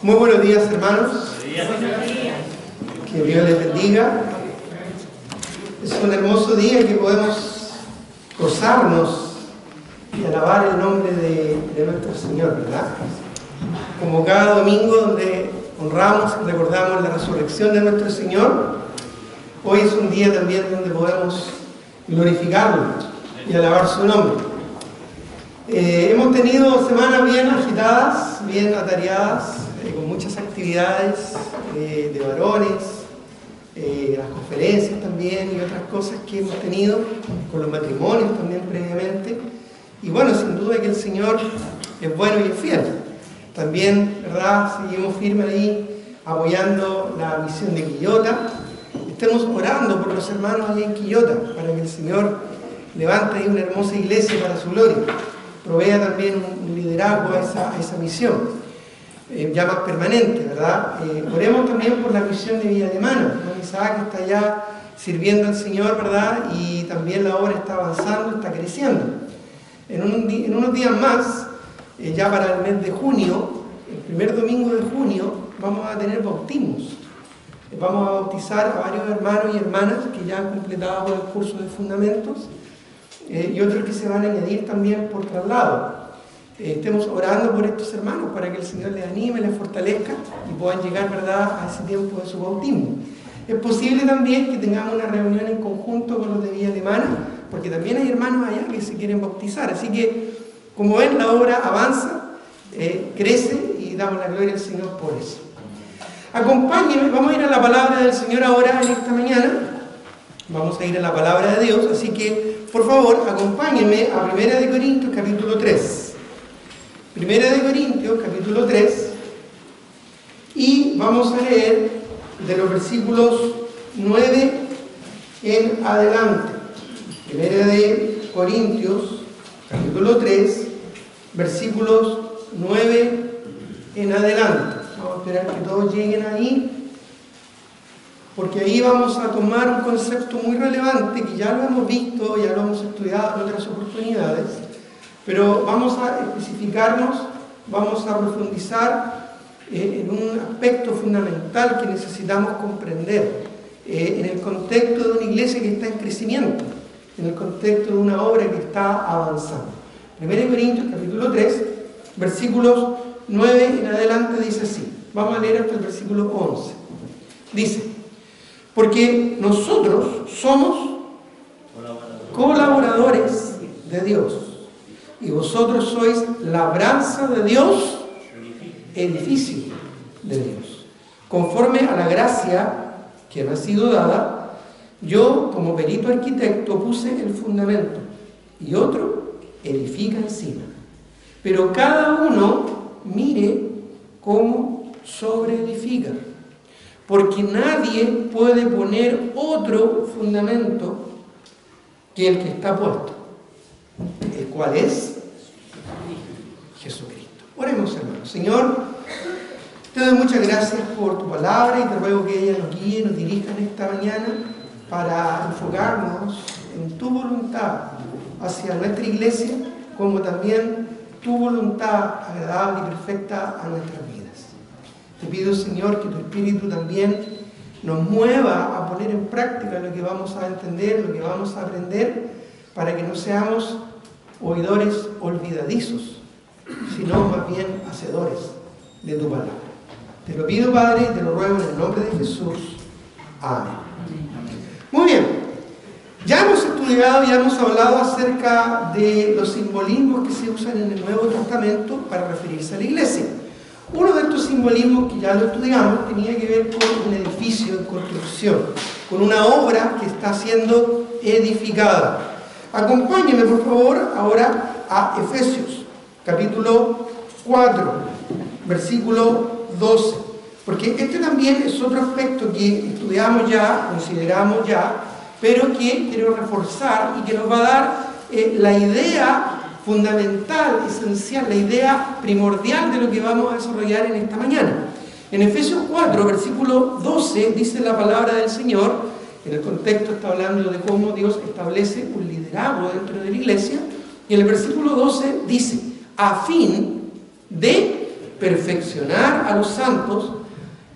Muy buenos días, hermanos. Que Dios les bendiga. Es un hermoso día que podemos gozarnos y alabar el nombre de nuestro Señor, ¿verdad? Como cada domingo donde honramos y recordamos la resurrección de nuestro Señor, hoy es un día también donde podemos glorificarlo y alabar su nombre. Hemos tenido semanas bien agitadas, bien atareadas, con muchas actividades de varones, las conferencias también y otras cosas que hemos tenido, con los matrimonios también previamente. Y bueno, sin duda que el Señor es bueno y es fiel. También, ¿verdad?, seguimos firmes ahí apoyando la misión de Quillota. Estemos orando por los hermanos allá en Quillota, para que el Señor levante ahí una hermosa iglesia para su gloria. Provea también un liderazgo a esa misión, ya más permanente, ¿verdad? Oremos también por la misión de Villa Alemana. Isaac está allá sirviendo al Señor, ¿verdad? Y también la obra está avanzando, está creciendo. En unos días más, ya para el mes de junio, el primer domingo de junio, vamos a tener bautismos. Vamos a bautizar a varios hermanos y hermanas que ya han completado el curso de fundamentos. Y otros que se van a añadir también por traslado. Estemos orando por estos hermanos para que el Señor les anime, les fortalezca y puedan llegar, ¿verdad?, a ese tiempo de su bautismo. Es posible también que tengamos una reunión en conjunto con los de Villa Alemana, porque también hay hermanos allá que se quieren bautizar. Así que, como ven, la obra avanza, crece y damos la gloria al Señor por eso. Acompáñenme, vamos a ir a la palabra del Señor ahora en esta mañana. Vamos a ir a la palabra de Dios, así que por favor, acompáñenme a 1 Corintios capítulo 3. 1 Corintios capítulo 3. Y vamos a leer de los versículos 9 en adelante. 1 Corintios capítulo 3, versículos 9 en adelante. Vamos a esperar que todos lleguen ahí, porque ahí vamos a tomar un concepto muy relevante que ya lo hemos visto, ya lo hemos estudiado en otras oportunidades, pero vamos a especificarnos, vamos a profundizar en un aspecto fundamental que necesitamos comprender en el contexto de una iglesia que está en crecimiento, en el contexto de una obra que está avanzando. 1 Corintios capítulo 3, versículos 9 en adelante dice así. Vamos a leer hasta el versículo 11. Dice: porque nosotros somos colaboradores de Dios, y vosotros sois labranza de Dios, edificio de Dios. Conforme a la gracia que me ha sido dada, yo como perito arquitecto puse el fundamento, y otro edifica encima. Pero cada uno mire cómo sobreedifica. Porque nadie puede poner otro fundamento que el que está puesto, el cual es Jesucristo. Oremos, hermanos. Señor, te doy muchas gracias por tu palabra y te ruego que ella nos guíe, nos dirija en esta mañana para enfocarnos en tu voluntad hacia nuestra iglesia, como también tu voluntad agradable y perfecta a nuestras vidas. Te pido, Señor, que tu Espíritu también nos mueva a poner en práctica lo que vamos a entender, lo que vamos a aprender, para que no seamos oidores olvidadizos, sino más bien hacedores de tu palabra. Te lo pido, Padre, y te lo ruego en el nombre de Jesús. Amén. Muy bien. Ya hemos estudiado, ya hemos hablado acerca de los simbolismos que se usan en el Nuevo Testamento para referirse a la iglesia. Uno de estos simbolismos que ya lo estudiamos tenía que ver con un edificio en construcción, con una obra que está siendo edificada. Acompáñenme, por favor, ahora a Efesios, capítulo 4, versículo 12. Porque este también es otro aspecto que estudiamos ya, consideramos ya, pero que quiero reforzar y que nos va a dar la idea fundamental, esencial, la idea primordial de lo que vamos a desarrollar en esta mañana. En Efesios 4, versículo 12, dice la palabra del Señor, en el contexto está hablando de cómo Dios establece un liderazgo dentro de la iglesia, y en el versículo 12 dice: a fin de perfeccionar a los santos,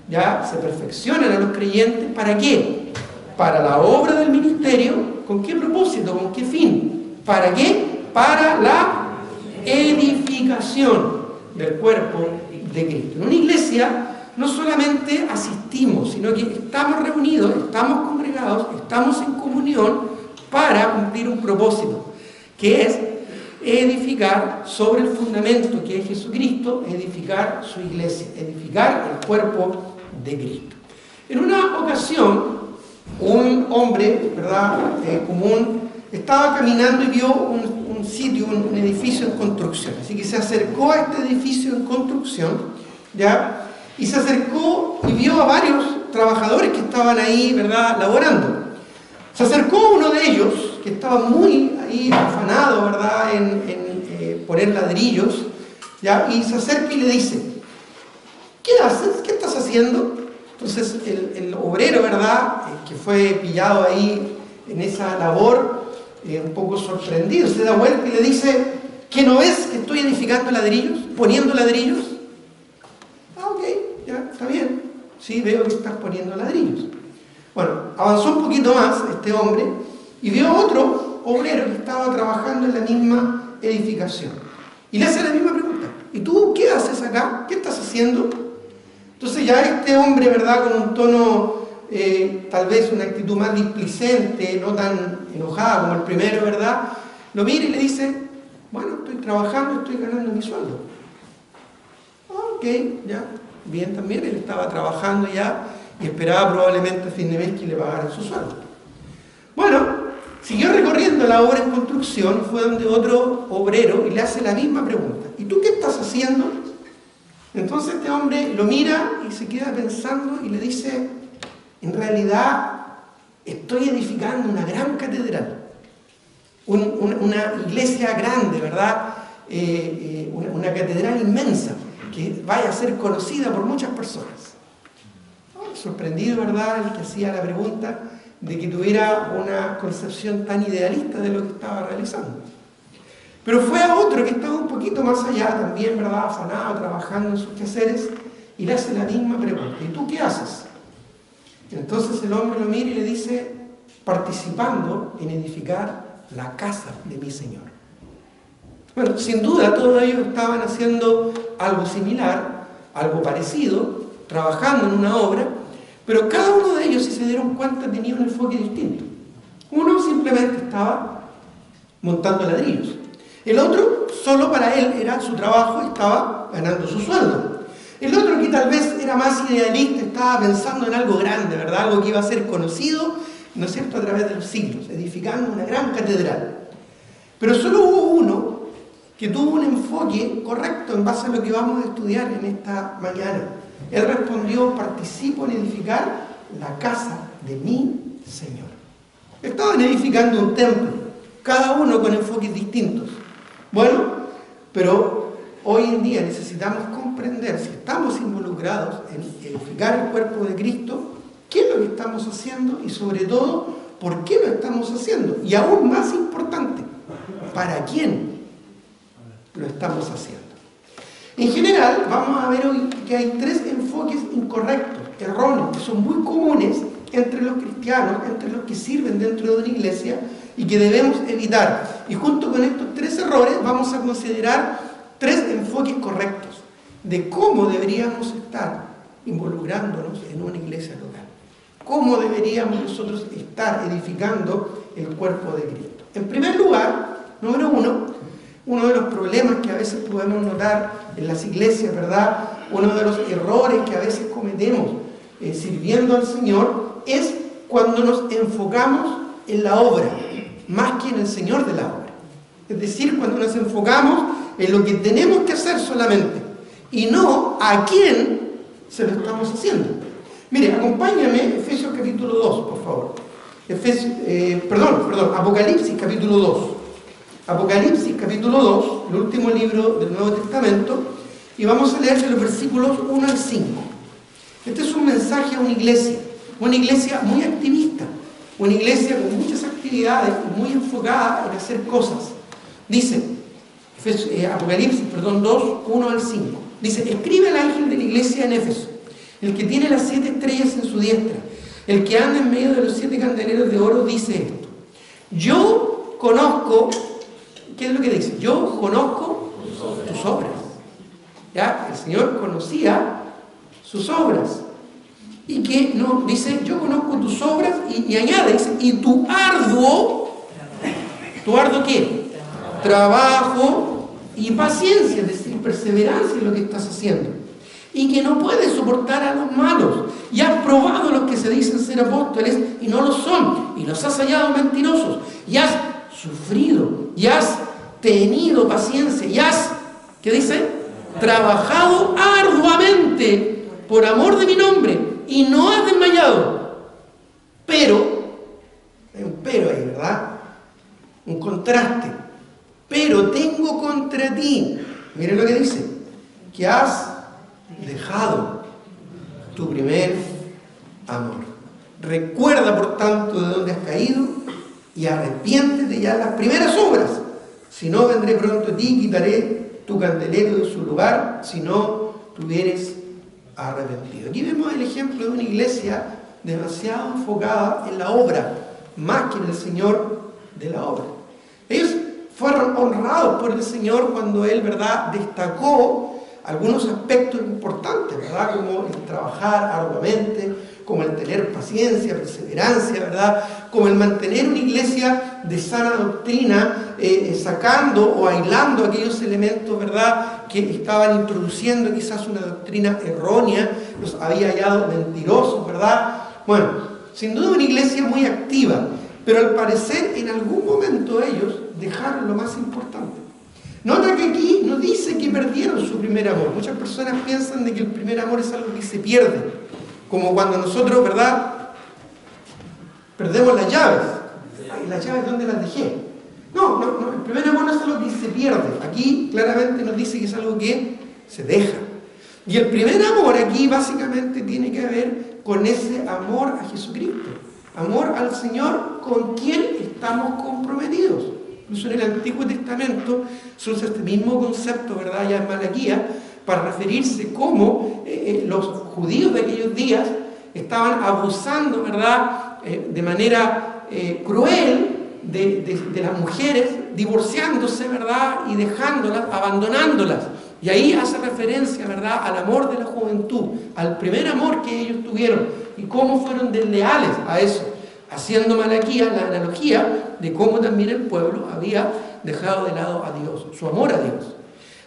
ya se perfeccionan a los creyentes, ¿para qué? Para la obra del ministerio. ¿Con qué propósito? ¿Con qué fin? ¿Para qué? Para la edificación del cuerpo de Cristo. En una iglesia no solamente asistimos, sino que estamos reunidos, estamos congregados, estamos en comunión para cumplir un propósito, que es edificar sobre el fundamento que es Jesucristo, edificar su iglesia, edificar el cuerpo de Cristo. En una ocasión, un hombre, ¿verdad?, común, estaba caminando y vio un sitio, un edificio en construcción. Así que se acercó a este edificio en construcción, ¿ya? Y se acercó y vio a varios trabajadores que estaban ahí, ¿verdad?, laborando. Se acercó a uno de ellos, que estaba muy ahí afanado, ¿verdad?, en poner ladrillos, ¿ya? Y se acerca y le dice: ¿qué haces? ¿Qué estás haciendo? Entonces el obrero, ¿verdad?, que fue pillado ahí en esa labor, un poco sorprendido, se da vuelta y le dice: ¿qué no ves que estoy edificando ladrillos? ¿Poniendo ladrillos? Ah, ok, ya, está bien. Sí, veo que estás poniendo ladrillos. Bueno, avanzó un poquito más este hombre y vio a otro obrero que estaba trabajando en la misma edificación. Y le hace la misma pregunta: ¿y tú qué haces acá? ¿Qué estás haciendo? Entonces ya este hombre, ¿verdad?, con un tono, tal vez una actitud más displicente, no tan enojada como el primero, ¿verdad?, lo mira y le dice: bueno, estoy trabajando, estoy ganando mi sueldo. Ok, ya, bien también, él estaba trabajando ya y esperaba probablemente a fin de mes que le pagaran su sueldo. Bueno, siguió recorriendo la obra en construcción, fue donde otro obrero y le hace la misma pregunta: ¿y tú qué estás haciendo? Entonces este hombre lo mira y se queda pensando y le dice: en realidad estoy edificando una gran catedral, una iglesia grande, ¿verdad? Una catedral inmensa que vaya a ser conocida por muchas personas. Sorprendido, ¿verdad?, el que hacía la pregunta, de que tuviera una concepción tan idealista de lo que estaba realizando. Pero fue a otro que estaba un poquito más allá, también, ¿verdad?, afanado, trabajando en sus quehaceres, y le hace la misma pregunta: ¿y tú qué haces? Entonces el hombre lo mira y le dice: participando en edificar la casa de mi Señor. Bueno, sin duda todos ellos estaban haciendo algo similar, algo parecido, trabajando en una obra, pero cada uno de ellos, si se dieron cuenta, tenía un enfoque distinto. Uno simplemente estaba montando ladrillos. El otro, solo para él era su trabajo y estaba ganando su sueldo. El otro, que tal vez era más idealista, estaba pensando en algo grande, ¿verdad?, algo que iba a ser conocido, ¿no es cierto?, a través de los siglos, edificando una gran catedral. Pero solo hubo uno que tuvo un enfoque correcto en base a lo que vamos a estudiar en esta mañana. Él respondió: participo en edificar la casa de mi Señor. Estaban edificando un templo, cada uno con enfoques distintos. Bueno, pero hoy en día necesitamos comprender, si estamos involucrados en edificar el cuerpo de Cristo, qué es lo que estamos haciendo y, sobre todo, por qué lo estamos haciendo. Y aún más importante, ¿para quién lo estamos haciendo? En general, vamos a ver hoy que hay tres enfoques incorrectos, erróneos, que son muy comunes entre los cristianos, entre los que sirven dentro de una iglesia y que debemos evitar. Y junto con estos tres errores vamos a considerar tres enfoques correctos de cómo deberíamos estar involucrándonos en una iglesia local. Cómo deberíamos nosotros estar edificando el cuerpo de Cristo. En primer lugar, número uno de los problemas que a veces podemos notar en las iglesias, ¿verdad?, uno de los errores que a veces cometemos sirviendo al Señor, es cuando nos enfocamos en la obra, más que en el Señor de la obra. Es decir, cuando nos enfocamos en lo que tenemos que hacer solamente, y no a quién se lo estamos haciendo. Mire, acompáñame, Efesios capítulo 2, por favor. Apocalipsis capítulo 2. Apocalipsis capítulo 2, el último libro del Nuevo Testamento, y vamos a leer de los versículos 1 al 5. Este es un mensaje a una iglesia muy activista, una iglesia con muchas actividades, muy enfocada en hacer cosas. Dice, Apocalipsis 2, 1 al 5. Dice, escribe al ángel de la iglesia en Éfeso, el que tiene las 7 estrellas en su diestra, el que anda en medio de los 7 candeleros de oro, dice esto: yo conozco, ¿qué es lo que dice? Yo conozco tus obras. ¿Ya? El Señor conocía sus obras. Y que no, dice, yo conozco tus obras, y añade, dice, y ¿tu arduo qué? Trabajo y paciencia, es decir, perseverancia en lo que estás haciendo. Y que no puedes soportar a los malos. Y has probado a los que se dicen ser apóstoles y no lo son. Y los has hallado mentirosos. Y has sufrido. Y has tenido paciencia. Y has, ¿qué dice? Trabajado arduamente por amor de mi nombre. Y no has desmayado. Pero, hay un pero ahí, ¿verdad? Un contraste. Pero tengo contra ti, miren lo que dice, que has dejado tu primer amor. Recuerda, por tanto, de dónde has caído y arrepiéntete ya de las primeras obras. Si no, vendré pronto a ti y quitaré tu candelero de su lugar, si no te hubieres arrepentido. Aquí vemos el ejemplo de una iglesia demasiado enfocada en la obra, más que en el Señor de la obra. Ellos fueron honrados por el Señor cuando Él, ¿verdad?, destacó algunos aspectos importantes, ¿verdad?, como el trabajar arduamente, como el tener paciencia, perseverancia, ¿verdad?, como el mantener una iglesia de sana doctrina, sacando o aislando aquellos elementos, ¿verdad?, que estaban introduciendo quizás una doctrina errónea, los había hallado mentirosos, ¿verdad? Bueno, sin duda una iglesia muy activa, pero al parecer en algún momento ellos dejaron lo más importante. Nota que aquí no dice que perdieron su primer amor. Muchas personas piensan de que el primer amor es algo que se pierde, como cuando nosotros, ¿verdad?, perdemos las llaves. Ay, ¿las llaves dónde las dejé? No, el primer amor no es algo que se pierde. Aquí claramente nos dice que es algo que se deja. Y el primer amor aquí básicamente tiene que ver con ese amor a Jesucristo. Amor al Señor con quien estamos comprometidos. Incluso en el Antiguo Testamento se usa este mismo concepto, ¿verdad?, ya en Malaquías, para referirse cómo los judíos de aquellos días estaban abusando, ¿verdad?, de manera cruel de las mujeres, divorciándose, ¿verdad?, y dejándolas, abandonándolas. Y ahí hace referencia, ¿verdad?, al amor de la juventud, al primer amor que ellos tuvieron y cómo fueron desleales a eso, haciendo Malaquías la analogía de cómo también el pueblo había dejado de lado a Dios, su amor a Dios.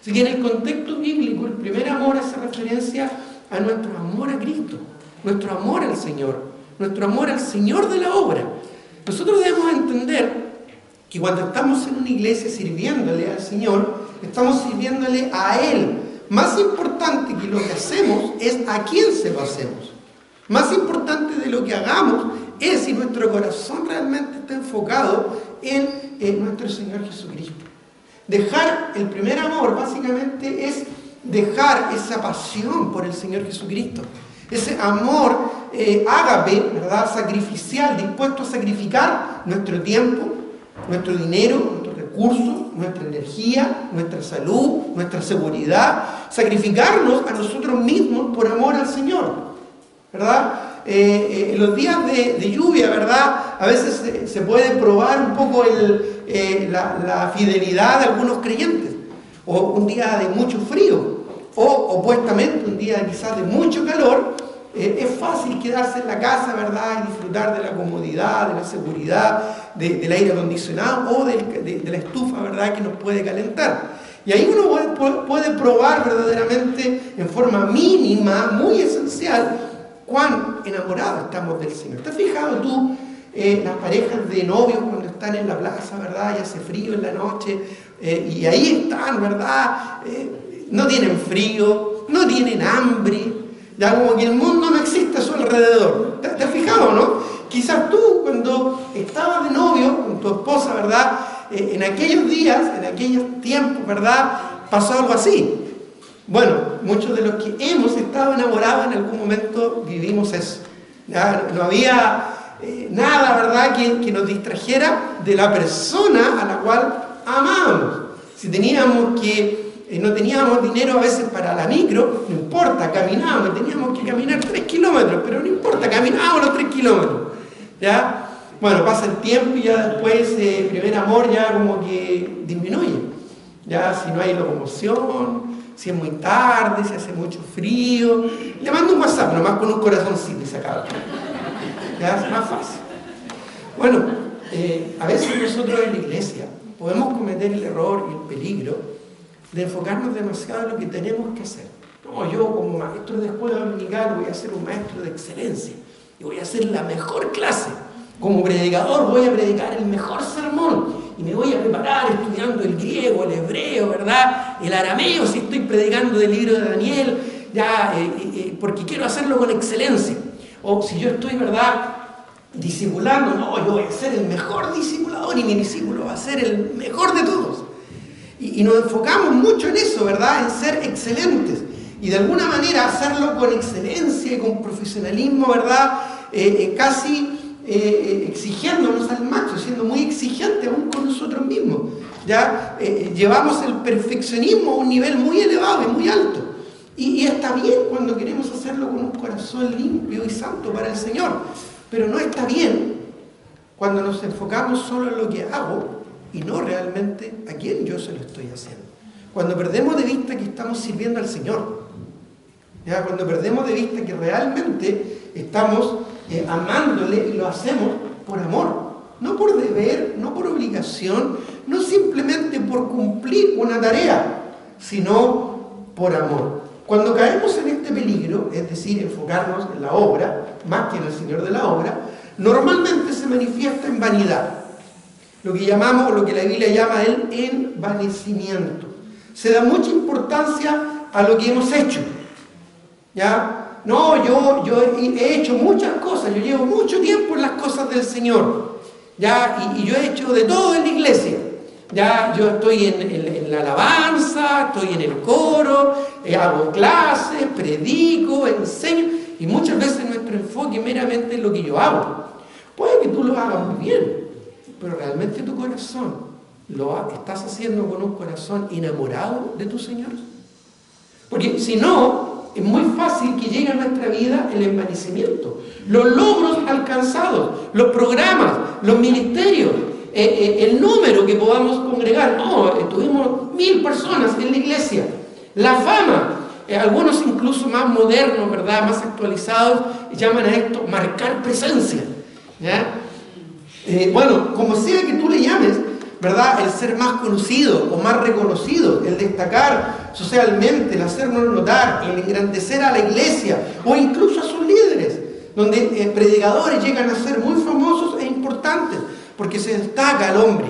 Así que en el contexto bíblico, el primer amor hace referencia a nuestro amor a Cristo, nuestro amor al Señor, nuestro amor al Señor de la obra. Nosotros debemos entender que cuando estamos en una iglesia sirviéndole al Señor, estamos sirviéndole a Él. Más importante que lo que hacemos es a quién se lo hacemos. Más importante de lo que hagamos es si nuestro corazón realmente está enfocado en nuestro Señor Jesucristo. Dejar el primer amor básicamente es dejar esa pasión por el Señor Jesucristo. Ese amor ágape, ¿verdad?, sacrificial, dispuesto a sacrificar nuestro tiempo, nuestro dinero, nuestros recursos, nuestra energía, nuestra salud, nuestra seguridad, sacrificarnos a nosotros mismos por amor al Señor, ¿verdad? En los días de lluvia, ¿verdad?, a veces se puede probar un poco la fidelidad de algunos creyentes, o un día de mucho frío, o opuestamente un día quizás de mucho calor. Es fácil quedarse en la casa, ¿verdad?, y disfrutar de la comodidad, de la seguridad, del aire acondicionado o de la estufa, ¿verdad?, que nos puede calentar. Y ahí uno puede probar verdaderamente en forma mínima, muy esencial, cuán enamorados estamos del Señor. ¿Te has fijado tú las parejas de novios cuando están en la plaza, ¿verdad?, y hace frío en la noche, y ahí están, ¿verdad?, no tienen frío, no tienen hambre, ya como que el mundo no existe a su alrededor. ¿Te has fijado, no? Quizás tú, cuando estabas de novio con tu esposa, ¿verdad?, en aquellos días, en aquellos tiempos, ¿verdad?, pasó algo así. Bueno, muchos de los que hemos estado enamorados en algún momento vivimos eso. ¿Ya? No había nada, ¿verdad?, que nos distrajera de la persona a la cual amábamos. Si teníamos que no teníamos dinero a veces para la micro, no importa, caminábamos, teníamos que caminar 3 kilómetros, pero no importa, caminábamos los 3 kilómetros, ¿ya? Bueno, pasa el tiempo y ya después primer amor ya como que disminuye, ya si no hay locomoción, si es muy tarde, si hace mucho frío, le mando un WhatsApp, nomás con un corazoncito y se acaba, ya es más fácil. Bueno, a veces nosotros en la iglesia podemos cometer el error y el peligro de enfocarnos demasiado en lo que tenemos que hacer. No, yo como maestro de escuela dominical voy a ser un maestro de excelencia y voy a hacer la mejor clase. Como predicador voy a predicar el mejor sermón y me voy a preparar estudiando el griego, el hebreo, ¿verdad? El arameo, si estoy predicando del libro de Daniel, ya, porque quiero hacerlo con excelencia. O si yo estoy, ¿verdad?, discipulando, no, yo voy a ser el mejor discipulador y mi discípulo va a ser el mejor de todos. Y nos enfocamos mucho en eso, ¿verdad?, en ser excelentes. Y de alguna manera hacerlo con excelencia y con profesionalismo, ¿verdad?, casi exigiéndonos al máximo, siendo muy exigentes aún con nosotros mismos. Ya llevamos el perfeccionismo a un nivel muy elevado y muy alto. Y está bien cuando queremos hacerlo con un corazón limpio y santo para el Señor. Pero no está bien cuando nos enfocamos solo en lo que hago y no realmente a quién yo se lo estoy haciendo. Cuando perdemos de vista que estamos sirviendo al Señor. ¿Ya? Cuando perdemos de vista que realmente estamos amándole y lo hacemos por amor. No por deber, no por obligación, no simplemente por cumplir una tarea, sino por amor. Cuando caemos en este peligro, es decir, enfocarnos en la obra, más que en el Señor de la obra, normalmente se manifiesta en vanidad. Lo que llamamos, lo que la Biblia llama el envanecimiento. Se da mucha importancia a lo que hemos hecho. ¿Ya? No, yo he hecho muchas cosas, yo llevo mucho tiempo en las cosas del Señor. ¿Ya? Y yo he hecho de todo en la iglesia. Ya, yo estoy en la alabanza, estoy en el coro, hago clases, predico, enseño, y muchas veces nuestro enfoque meramente es lo que yo hago. Puede que tú lo hagas muy bien, pero realmente tu corazón lo estás haciendo con un corazón enamorado de tu Señor. Porque si no, es muy fácil que llegue a nuestra vida el envanecimiento, los logros alcanzados, los programas, los ministerios, el número que podamos congregar. No, tuvimos 1000 personas en la iglesia. La fama, algunos incluso más modernos, ¿verdad?, más actualizados, llaman a esto marcar presencia. ¿Ya? Bueno, como sea que tú le llames, ¿verdad?, el ser más conocido o más reconocido, el destacar socialmente, el hacernos notar, el engrandecer a la iglesia o incluso a sus líderes, donde predicadores llegan a ser muy famosos e importantes porque se destaca al hombre,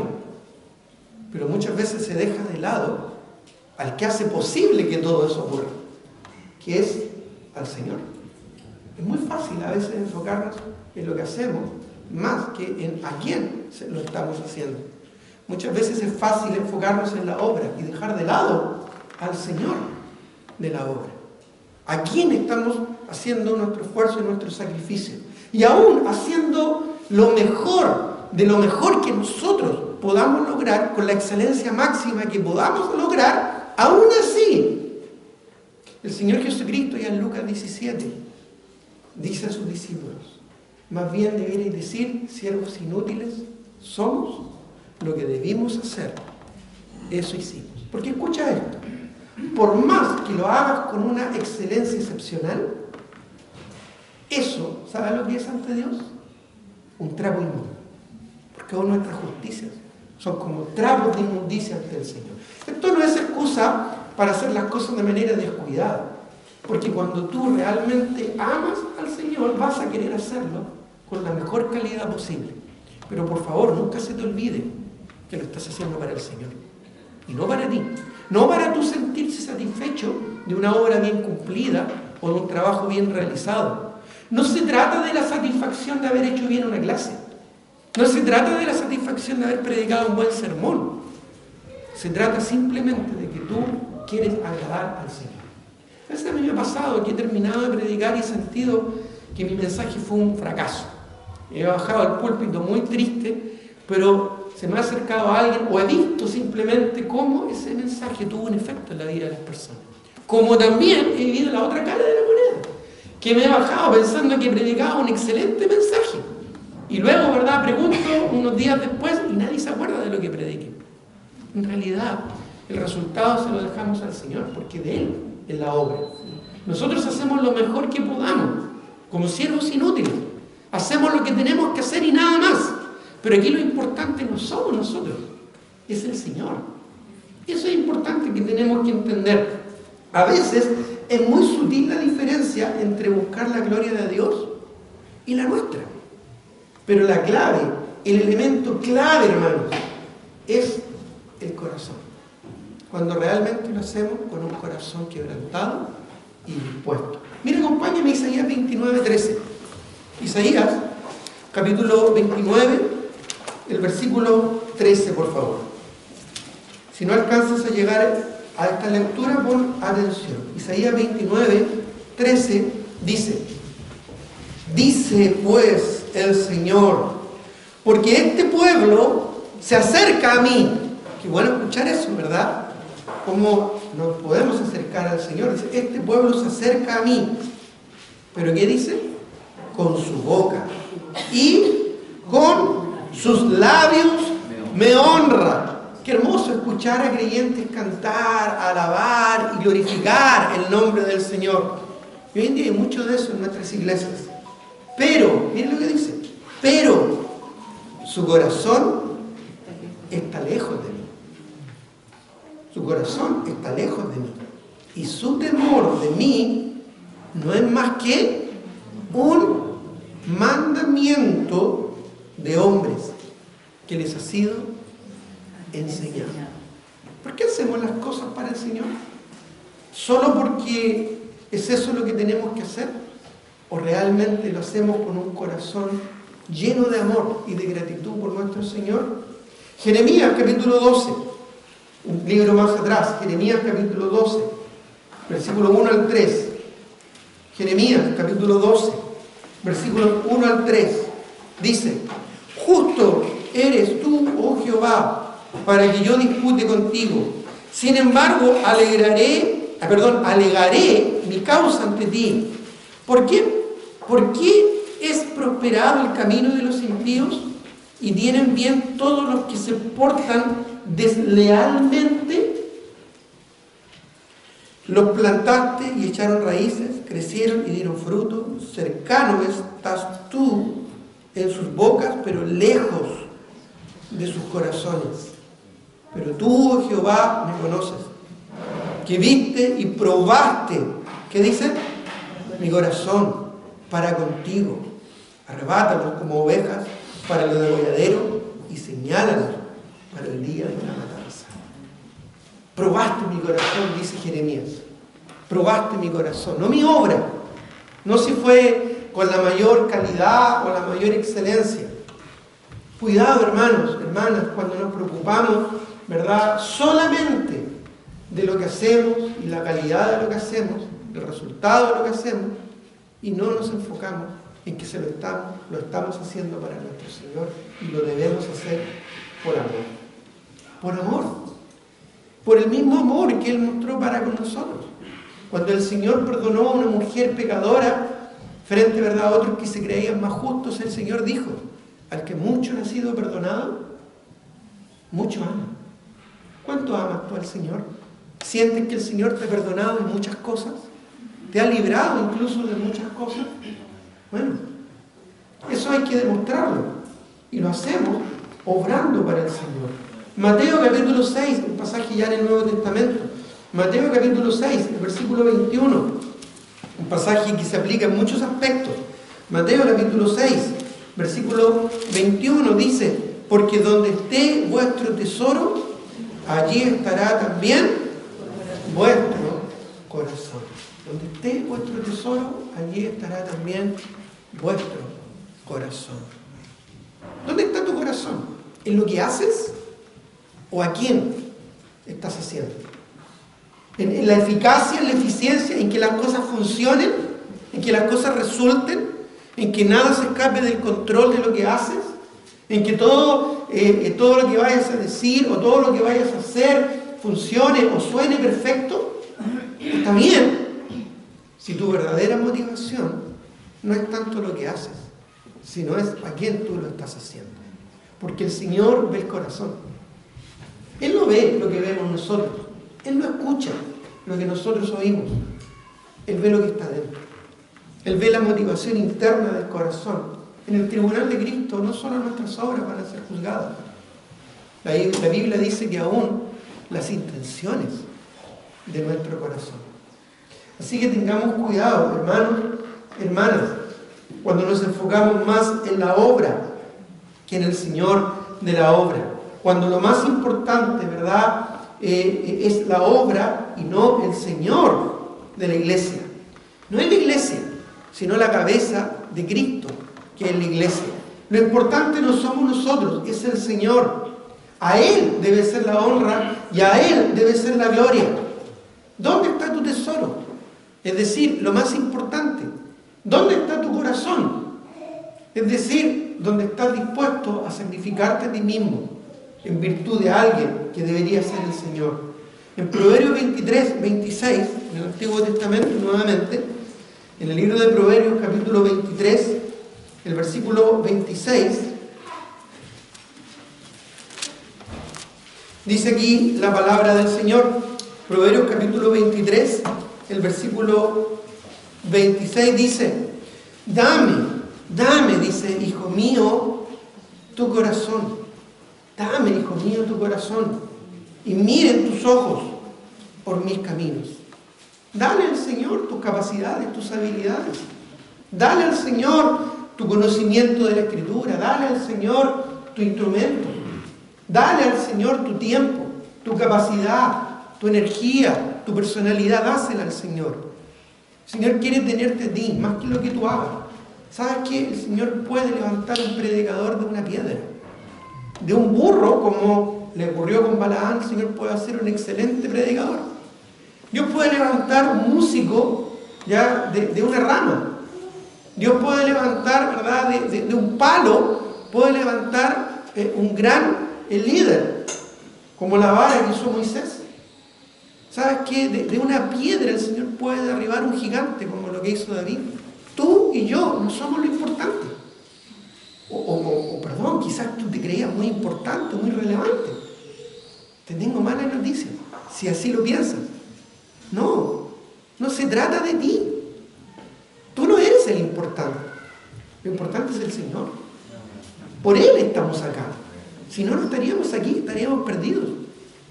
pero muchas veces se deja de lado al que hace posible que todo eso ocurra, que es al Señor. Es muy fácil a veces enfocarnos en lo que hacemos más que en a quién lo estamos haciendo. Muchas veces es fácil enfocarnos en la obra y dejar de lado al Señor de la obra. ¿A quién estamos haciendo nuestro esfuerzo y nuestro sacrificio? Y aún haciendo lo mejor, de lo mejor que nosotros podamos lograr, con la excelencia máxima que podamos lograr, aún así, el Señor Jesucristo, ya en Lucas 17, dice a sus discípulos: más bien deberéis decir, siervos inútiles, somos lo que debimos hacer, eso hicimos. Porque escucha esto, por más que lo hagas con una excelencia excepcional, eso, ¿sabes lo que es ante Dios? Un trapo inmundo. Porque aún nuestras justicias son como trapos de inmundicia ante el Señor. Esto no es excusa para hacer las cosas de manera descuidada, porque cuando tú realmente amas al Señor vas a querer hacerlo con la mejor calidad posible. Pero por favor, nunca se te olvide que lo estás haciendo para el Señor y no para ti, no para tú sentirse satisfecho de una obra bien cumplida o de un trabajo bien realizado. No se trata de la satisfacción de haber hecho bien una clase, no se trata de la satisfacción de haber predicado un buen sermón, se trata simplemente de que tú quieres agradar al Señor. Ese año pasado que he terminado de predicar y he sentido que mi mensaje fue un fracaso. He bajado al púlpito muy triste, pero se me ha acercado a alguien o he visto simplemente cómo ese mensaje tuvo un efecto en la vida de las personas. Como también he vivido la otra cara de la moneda, que me he bajado pensando que predicaba un excelente mensaje. Y luego, ¿verdad?, pregunto unos días después y nadie se acuerda de lo que prediqué. En realidad, el resultado se lo dejamos al Señor, porque de Él es la obra. Nosotros hacemos lo mejor que podamos, como siervos inútiles. Hacemos lo que tenemos que hacer y nada más. Pero aquí lo importante no somos nosotros, es el Señor. Eso es importante que tenemos que entender. A veces es muy sutil la diferencia entre buscar la gloria de Dios y la nuestra. Pero la clave, el elemento clave, hermanos, es el corazón. Cuando realmente lo hacemos con un corazón quebrantado y dispuesto. Mira, acompáñame a Isaías 29:13. Isaías, capítulo 29, el versículo 13, por favor. Si no alcanzas a llegar a esta lectura, pon atención. Isaías 29:13 dice: dice pues el Señor, porque este pueblo se acerca a mí. Qué bueno escuchar eso, ¿verdad? ¿Cómo nos podemos acercar al Señor? Dice, este pueblo se acerca a mí. ¿Pero qué dice? Con su boca y con sus labios me honra. Qué hermoso escuchar a creyentes cantar, alabar y glorificar el nombre del Señor. Y hoy en día hay mucho de eso en nuestras iglesias. Pero, miren lo que dice, pero su corazón está lejos de mí. Su corazón está lejos de mí. Y su temor de mí no es más que un mandamiento de hombres que les ha sido enseñado. ¿Por qué hacemos las cosas para el Señor? ¿Solo porque es eso lo que tenemos que hacer? ¿O realmente lo hacemos con un corazón lleno de amor y de gratitud por nuestro Señor? Jeremías capítulo 12, un libro más atrás, Jeremías capítulo 12, versículo 1 al 3. Jeremías capítulo 12, versículo 1 al 3, dice: justo eres tú, oh Jehová, para que yo dispute contigo. Sin embargo, alegaré mi causa ante ti. ¿Por qué? ¿Por qué es prosperado el camino de los impíos y tienen bien todos los que se portan deslealmente? Los plantaste y echaron raíces, crecieron y dieron fruto. Cercano estás tú en sus bocas, pero lejos de sus corazones. Pero tú, oh Jehová, me conoces, que viste y probaste, ¿qué dice? Mi corazón para contigo. Arrebátalos como ovejas para el degolladero y señálalos para el día de la matanza. Probaste mi corazón, dice Jeremías. Probaste mi corazón, no mi obra. No si fue con la mayor calidad o la mayor excelencia. Cuidado, hermanos, hermanas, cuando nos preocupamos, ¿verdad?, solamente de lo que hacemos y la calidad de lo que hacemos, el resultado de lo que hacemos, y no nos enfocamos en que lo estamos haciendo para nuestro Señor y lo debemos hacer por amor. Por amor. Por el mismo amor que Él mostró para con nosotros. Cuando el Señor perdonó a una mujer pecadora frente, ¿verdad?, a otros que se creían más justos, el Señor dijo: al que mucho le ha sido perdonado, mucho ama. ¿Cuánto amas tú al Señor? ¿Sientes que el Señor te ha perdonado en muchas cosas? ¿Te ha librado incluso de muchas cosas? Bueno, eso hay que demostrarlo. Y lo hacemos obrando para el Señor. Mateo capítulo 6, un pasaje ya en el Nuevo Testamento. Mateo capítulo 6, el versículo 21. Un pasaje que se aplica en muchos aspectos. Mateo capítulo 6, versículo 21 dice: porque donde esté vuestro tesoro, allí estará también vuestro corazón. Donde esté vuestro tesoro, allí estará también vuestro corazón. ¿Dónde está tu corazón? ¿En lo que haces? ¿O a quién estás haciendo? ¿En la eficacia, en la eficiencia, en que las cosas funcionen? ¿En que las cosas resulten? ¿En que nada se escape del control de lo que haces? en que todo lo que vayas a decir o todo lo que vayas a hacer funcione o suene perfecto, está bien. Si tu verdadera motivación no es tanto lo que haces, sino es a quién tú lo estás haciendo. Porque el Señor ve el corazón. Él no ve lo que vemos nosotros. Él no escucha lo que nosotros oímos. Él ve lo que está dentro. Él ve la motivación interna del corazón. En el tribunal de Cristo no solo nuestras obras van a ser juzgadas. La Biblia dice que aún las intenciones de nuestro corazón. Así que tengamos cuidado, hermanos, hermanas, cuando nos enfocamos más en la obra que en el Señor de la obra. Cuando lo más importante, ¿verdad?, es la obra y no el Señor de la iglesia. No es la iglesia, sino la cabeza de Cristo, que es la iglesia. Lo importante no somos nosotros, es el Señor. A Él debe ser la honra y a Él debe ser la gloria. ¿Dónde está tu tesoro? Es decir, lo más importante. ¿Dónde está tu corazón? Es decir, ¿dónde estás dispuesto a sacrificarte a ti mismo en virtud de alguien que debería ser el Señor? En Proverbios 23, 26, en el Antiguo Testamento nuevamente, en el libro de Proverbios capítulo 23, el versículo 26, dice aquí la palabra del Señor. Proverbios capítulo 23, el versículo 26 dice: Dame, dice, hijo mío, tu corazón. Dame, hijo mío, tu corazón. Y miren tus ojos por mis caminos. Dale al Señor tus capacidades, tus habilidades. Dale al Señor tu conocimiento de la Escritura. Dale al Señor tu instrumento. Dale al Señor tu tiempo, tu capacidad, tu energía, tu personalidad. Dásela al Señor. El Señor quiere tenerte a ti, más que lo que tú hagas. ¿Sabes qué? El Señor puede levantar un predicador de una piedra. De un burro, como le ocurrió con Balaán, el Señor puede hacer un excelente predicador. Dios puede levantar un músico ya de una rama. Dios puede levantar, ¿verdad?, de un palo, puede levantar un gran líder, como la vara que hizo Moisés. ¿Sabes qué? De una piedra el Señor puede derribar un gigante, como lo que hizo David. Tú y yo no somos lo importante. Perdón, quizás tú te creías muy importante, muy relevante. Te tengo malas noticias, si así lo piensas. No se trata de ti. Tú no eres el importante. Lo importante es el Señor. Por Él estamos acá. Si no, no estaríamos aquí, estaríamos perdidos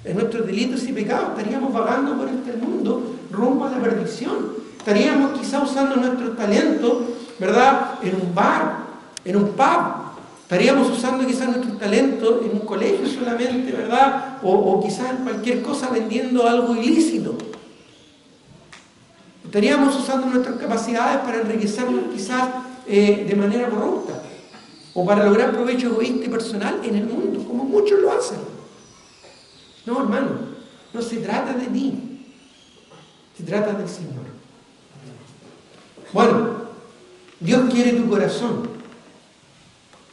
en nuestros delitos y pecados. Estaríamos vagando por este mundo rumbo a la perdición. Estaríamos quizá usando nuestros talentos, ¿verdad?, en un bar, en un pub. Estaríamos usando quizás nuestros talentos en un colegio solamente, ¿verdad? O quizás en cualquier cosa vendiendo algo ilícito. Estaríamos usando nuestras capacidades para enriquecernos quizás de manera corrupta. O para lograr provecho egoísta y personal en el mundo, como muchos lo hacen. No, hermano, no se trata de ti. Se trata del Señor. Bueno, Dios quiere tu corazón.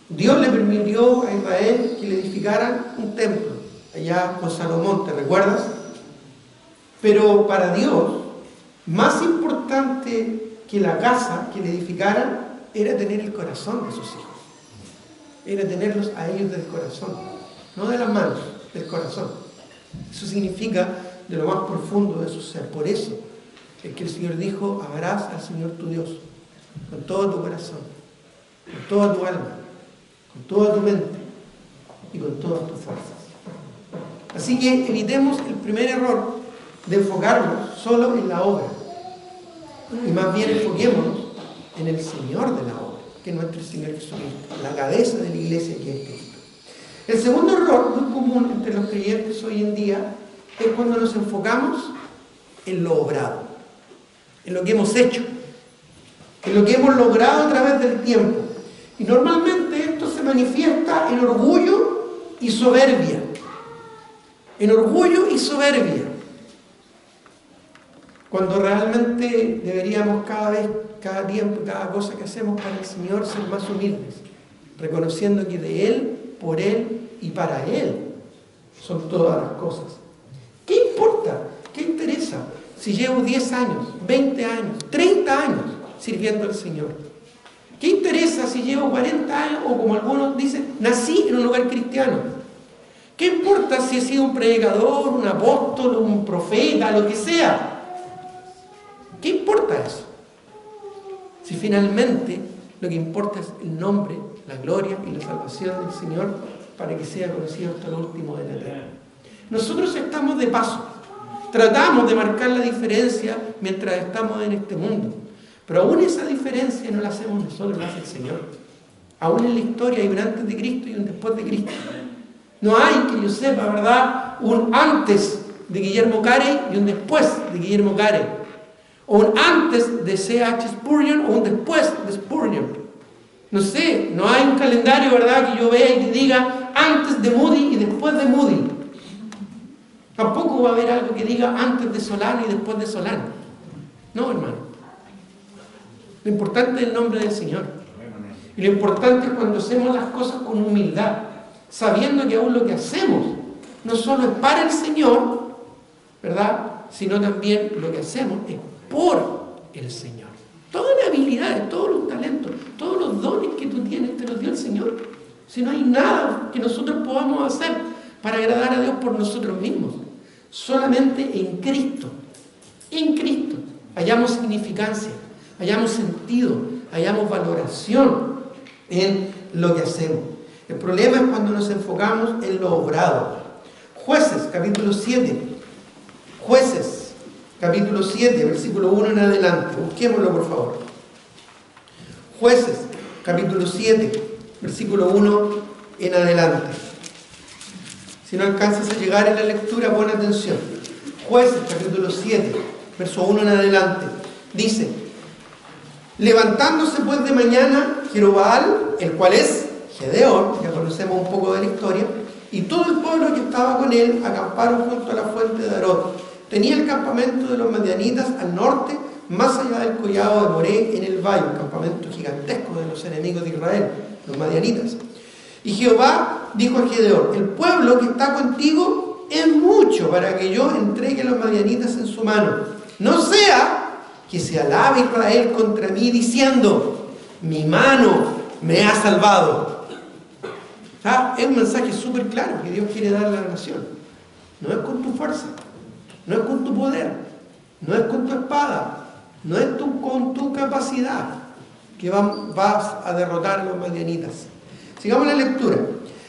Dios le permitió a Israel que le edificaran un templo, allá con Salomón, ¿te recuerdas? Pero para Dios, más importante que la casa que le edificaran, era tener el corazón de sus hijos. Era tenerlos a ellos del corazón, no de las manos, del corazón. Eso significa de lo más profundo de su ser. Por eso es que el Señor dijo: amarás al Señor tu Dios con todo tu corazón, con toda tu alma, con toda tu mente y con todas tus fuerzas. Así que evitemos el primer error de enfocarnos solo en la obra y más bien enfoquémonos en el Señor de la obra, que es nuestro Señor Jesucristo, la cabeza de la iglesia, que es Cristo. El segundo error muy común entre los creyentes hoy en día es cuando nos enfocamos en lo obrado, en lo que hemos hecho, en lo que hemos logrado a través del tiempo. Y normalmente esto se manifiesta en orgullo y soberbia. En orgullo y soberbia. Cuando realmente deberíamos cada vez, cada tiempo, cada cosa que hacemos para el Señor ser más humildes, reconociendo que de Él, por Él y para Él son todas las cosas. ¿Qué importa? ¿Qué interesa si llevo 10 años, 20 años, 30 años sirviendo al Señor? ¿Qué interesa si llevo 40 años o, como algunos dicen, nací en un lugar cristiano? ¿Qué importa si he sido un predicador, un apóstol, un profeta, lo que sea? ¿Qué importa eso? Si finalmente lo que importa es el nombre, la gloria y la salvación del Señor para que sea conocido hasta lo último de la tierra. Nosotros estamos de paso. Tratamos de marcar la diferencia mientras estamos en este mundo. Pero aún esa diferencia no la hacemos nosotros, la hace el Señor. Aún en la historia hay un antes de Cristo y un después de Cristo. No hay, que yo sepa, ¿verdad?, un antes de Guillermo Carey y un después de Guillermo Carey. O un antes de C.H. Spurgeon o un después de Spurgeon. No sé, no hay un calendario, ¿verdad?, que yo vea y que diga antes de Moody y después de Moody. Tampoco va a haber algo que diga antes de Solano y después de Solano. No, hermano. Lo importante es el nombre del Señor. Y lo importante es cuando hacemos las cosas con humildad, sabiendo que aún lo que hacemos no solo es para el Señor, ¿verdad?, sino también lo que hacemos es por el Señor. Todas las habilidades, todos los talentos, todos los dones que tú tienes te los dio el Señor. Si no hay nada que nosotros podamos hacer para agradar a Dios por nosotros mismos, solamente en Cristo hallamos significancia, hallamos sentido, hallamos valoración en lo que hacemos. El problema es cuando nos enfocamos en lo obrado. Jueces, capítulo 7. Jueces, capítulo 7, versículo 1 en adelante. Busquémoslo, por favor. Jueces, capítulo 7, versículo 1 en adelante. Si no alcanzas a llegar en la lectura, pon atención. Jueces, capítulo 7, verso 1 en adelante. Dice: levantándose pues de mañana Jerobbaal, el cual es Gedeón, ya conocemos un poco de la historia, y todo el pueblo que estaba con él acamparon junto a la fuente de Arod. Tenía el campamento de los madianitas al norte, más allá del collado de Moré, en el valle, un campamento gigantesco de los enemigos de Israel, los madianitas. Y Jehová dijo a Gedeón: el pueblo que está contigo es mucho para que yo entregue a los madianitas en su mano. No sea que se alabe Israel contra mí diciendo: mi mano me ha salvado. Es un mensaje súper claro que Dios quiere darle a la nación. No es con tu fuerza, no es con tu poder, no es con tu espada, no es con tu capacidad que vas a derrotar a los madianitas. Sigamos la lectura.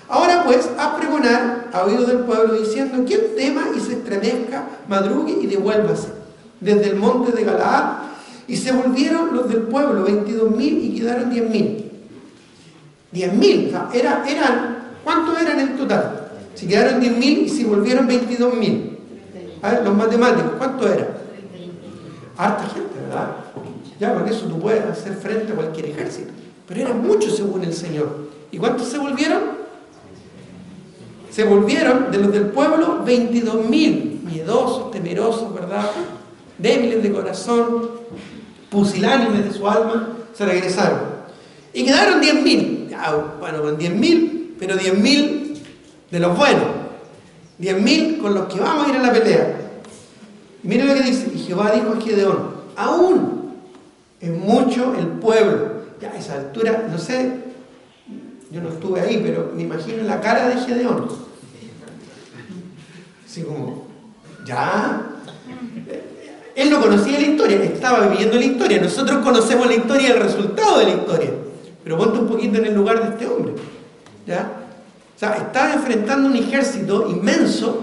Ahora pues, haz pregonar a oídos del pueblo diciendo: quien tema y se estremezca, madrugue y devuélvase desde el monte de Galaad. Y se volvieron los del pueblo 22.000 y quedaron 10.000. 10.000, o sea, ¿cuántos eran en total? Si quedaron 10.000 y se volvieron 22.000. A ver, los matemáticos, ¿cuánto era? Harta gente, ¿verdad? Ya con eso tú puedes hacer frente a cualquier ejército. Pero eran muchos según el Señor. ¿Y cuántos se volvieron? Se volvieron de los del pueblo 22.000, miedosos, temerosos, ¿verdad?, débiles de corazón, pusilánimes de su alma, se regresaron. Y quedaron 10.000. Bueno, con 10.000, pero 10.000 de los buenos. 10.000 con los que vamos a ir a la pelea. Miren lo que dice: y Jehová dijo a Gedeón: aún es mucho el pueblo. Ya a esa altura, no sé, yo no estuve ahí, pero me imagino la cara de Gedeón. Así como, ya. Él no conocía la historia, estaba viviendo la historia. Nosotros conocemos la historia y el resultado de la historia. Pero ponte un poquito en el lugar de este hombre, ¿ya? O sea, estás enfrentando un ejército inmenso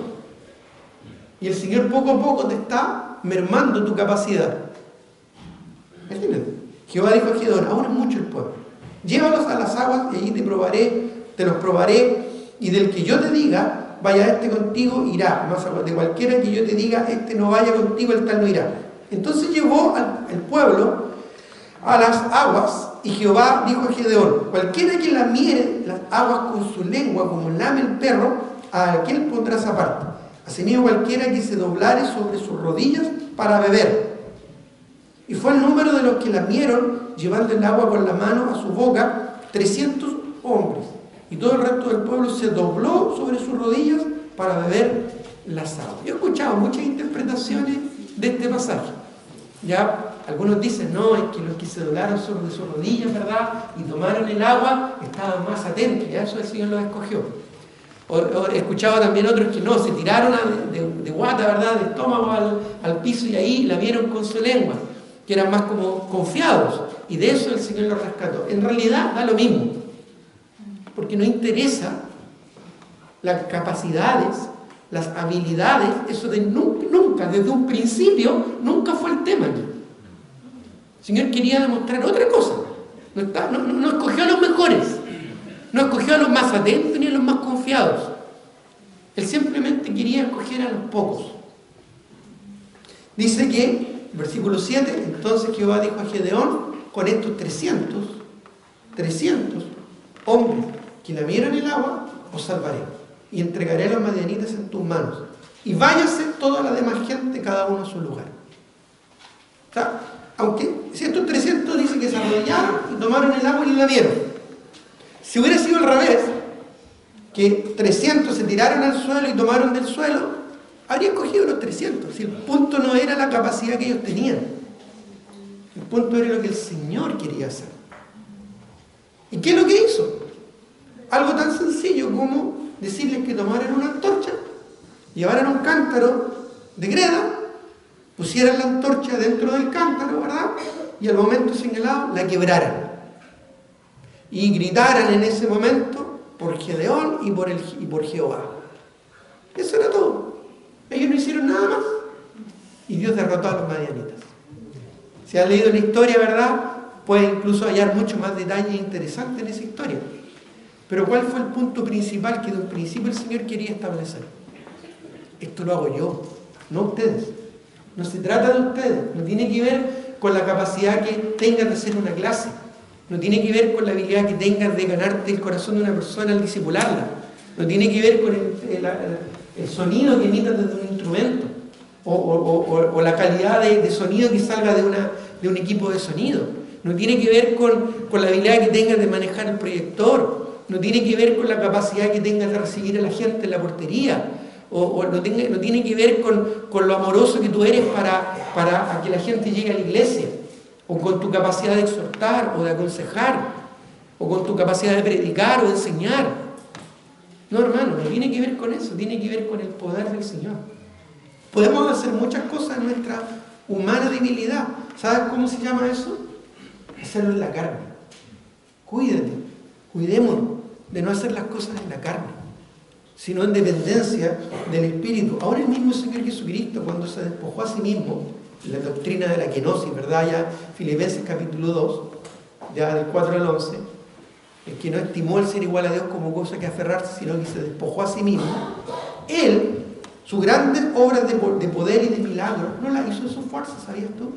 y el Señor poco a poco te está mermando tu capacidad. ¿Entiendes? Jehová dijo a Gedeón: aún es mucho el pueblo. Llévalos a las aguas y allí te los probaré, y del que yo te diga, vaya este contigo, irá. Más de cualquiera que yo te diga, este no vaya contigo, el tal no irá. Entonces llevó al pueblo a las aguas, y Jehová dijo a Gedeón: cualquiera que lamiere las aguas con su lengua como lame el perro, a aquel pondrás aparte. Asimismo cualquiera que se doblare sobre sus rodillas para beber. Y fue el número de los que lamieron, llevando el agua con la mano a su boca, 300 hombres. Y todo el resto del pueblo se dobló sobre sus rodillas para beber las aguas. Yo he escuchado muchas interpretaciones de este pasaje. Ya algunos dicen, no, es que los que se doblaron sobre sus rodillas, ¿verdad?, y tomaron el agua, estaban más atentos, ya eso el Señor los escogió. O he escuchado también otros que no, se tiraron de guata, ¿verdad?, de estómago al piso y ahí la vieron con su lengua, que eran más como confiados, y de eso el Señor los rescató. En realidad da lo mismo, porque no interesa las capacidades, las habilidades, eso de nunca, desde un principio, nunca fue el tema. El Señor quería demostrar otra cosa. No escogió a los mejores, no escogió a los más atentos ni a los más confiados. Él simplemente quería escoger a los pocos. Dice que, versículo 7, entonces Jehová dijo a Gedeón, con estos 300 hombres que lavieran el agua, os salvaré, y entregaré a los madianitas en tus manos, y váyase toda la demás gente, cada uno a su lugar. O sea, aunque si estos 300 dicen que se arrodillaron y tomaron el agua y la lavieron, si hubiera sido al revés, que 300 se tiraron al suelo y tomaron del suelo, habría escogido los 300. Si el punto no era la capacidad que ellos tenían, el punto era lo que el Señor quería hacer. ¿Y qué es lo que hizo? Algo tan sencillo como decirles que tomaran una antorcha, llevaran un cántaro de greda, pusieran la antorcha dentro del cántaro, ¿verdad?, y al momento señalado la quebraran. Y gritaran en ese momento por Gedeón y por Jehová. Eso era todo. Ellos no hicieron nada más. Y Dios derrotó a los madianitas. Si has leído la historia, ¿verdad?, puedes incluso hallar mucho más detalles interesantes en esa historia. Pero ¿cuál fue el punto principal que de un principio el Señor quería establecer? Esto lo hago yo, no ustedes. No se trata de ustedes. No tiene que ver con la capacidad que tengas de hacer una clase. No tiene que ver con la habilidad que tengas de ganarte el corazón de una persona al disipularla. No tiene que ver con el sonido que emitas desde un instrumento. O la calidad de sonido que salga de un equipo de sonido. No tiene que ver con la habilidad que tengas de manejar el proyector. No tiene que ver con la capacidad que tengas de recibir a la gente en la portería. No tiene que ver con lo amoroso que tú eres para que la gente llegue a la iglesia. O con tu capacidad de exhortar o de aconsejar. O con tu capacidad de predicar o de enseñar. No, hermano, no tiene que ver con eso. Tiene que ver con el poder del Señor. Podemos hacer muchas cosas en nuestra humana debilidad. ¿Sabes cómo se llama eso? Hacerlo en la carne. Cuídate, cuidémonos de no hacer las cosas en la carne, sino en dependencia del Espíritu. Ahora el mismo Señor Jesucristo, cuando se despojó a sí mismo, la doctrina de la kenosis, ¿verdad? Ya Filipenses capítulo 2, ya del 4 al 11, el que no estimó el ser igual a Dios como cosa que aferrarse, sino que se despojó a sí mismo. Él, sus grandes obras de poder y de milagros, no las hizo en su fuerza, ¿sabías tú?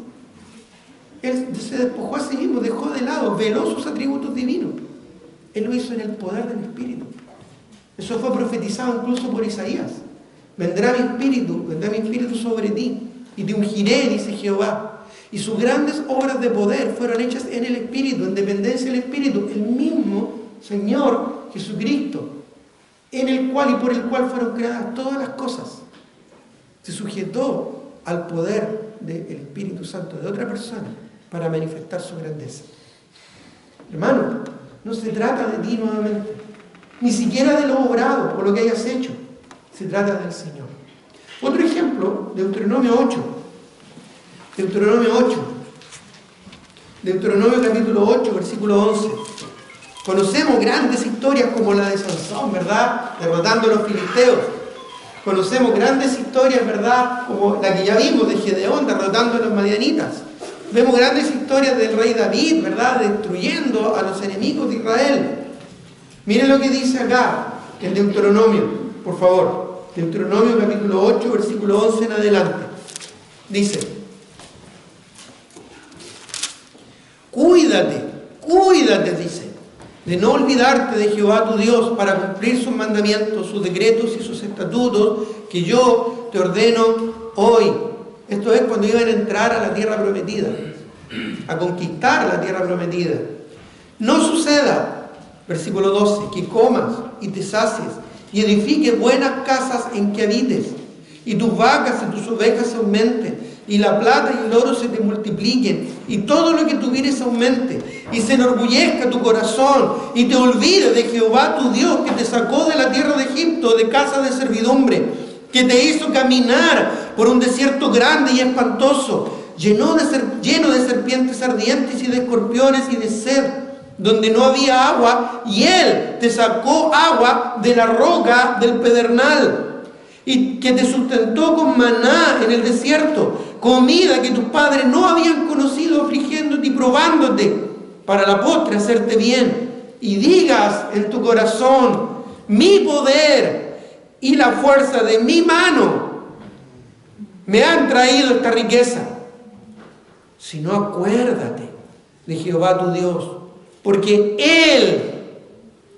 Él se despojó a sí mismo, dejó de lado, veló sus atributos divinos. Él lo hizo en el poder del Espíritu. Eso fue profetizado incluso por Isaías. Vendrá mi espíritu sobre ti, y te ungiré, dice Jehová. Y sus grandes obras de poder fueron hechas en el Espíritu, en dependencia del Espíritu, el mismo Señor Jesucristo, en el cual y por el cual fueron creadas todas las cosas. Se sujetó al poder del Espíritu Santo de otra persona para manifestar su grandeza. Hermano, no se trata de ti nuevamente, ni siquiera de lo obrado o lo que hayas hecho. Se trata del Señor. Otro ejemplo, Deuteronomio 8. Deuteronomio capítulo 8, versículo 11. Conocemos grandes historias como la de Sansón, ¿verdad?, derrotando a los filisteos. Conocemos grandes historias, ¿verdad?, como la que ya vimos de Gedeón derrotando a los madianitas. Vemos grandes historias del rey David, ¿verdad?, destruyendo a los enemigos de Israel. Miren lo que dice acá el Deuteronomio, por favor. Deuteronomio capítulo 8, versículo 11 en adelante. Dice: Cuídate, dice, de no olvidarte de Jehová tu Dios para cumplir sus mandamientos, sus decretos y sus estatutos que yo te ordeno hoy. Esto es cuando iban a entrar a la tierra prometida, a conquistar la tierra prometida. No suceda Versículo 12, que comas y te sacies y edifiques buenas casas en que habites, y tus vacas y tus ovejas se aumenten, y la plata y el oro se te multipliquen, y todo lo que tuvieres aumente, y se enorgullezca tu corazón, y te olvides de Jehová tu Dios, que te sacó de la tierra de Egipto, de casa de servidumbre, que te hizo caminar por un desierto grande y espantoso, lleno de serpientes ardientes y de escorpiones y de sed, donde no había agua, y Él te sacó agua de la roca del pedernal, y que te sustentó con maná en el desierto, comida que tus padres no habían conocido, afligiéndote y probándote, para la postre hacerte bien, y digas en tu corazón: mi poder y la fuerza de mi mano me han traído esta riqueza. Si no, acuérdate de Jehová tu Dios, porque Él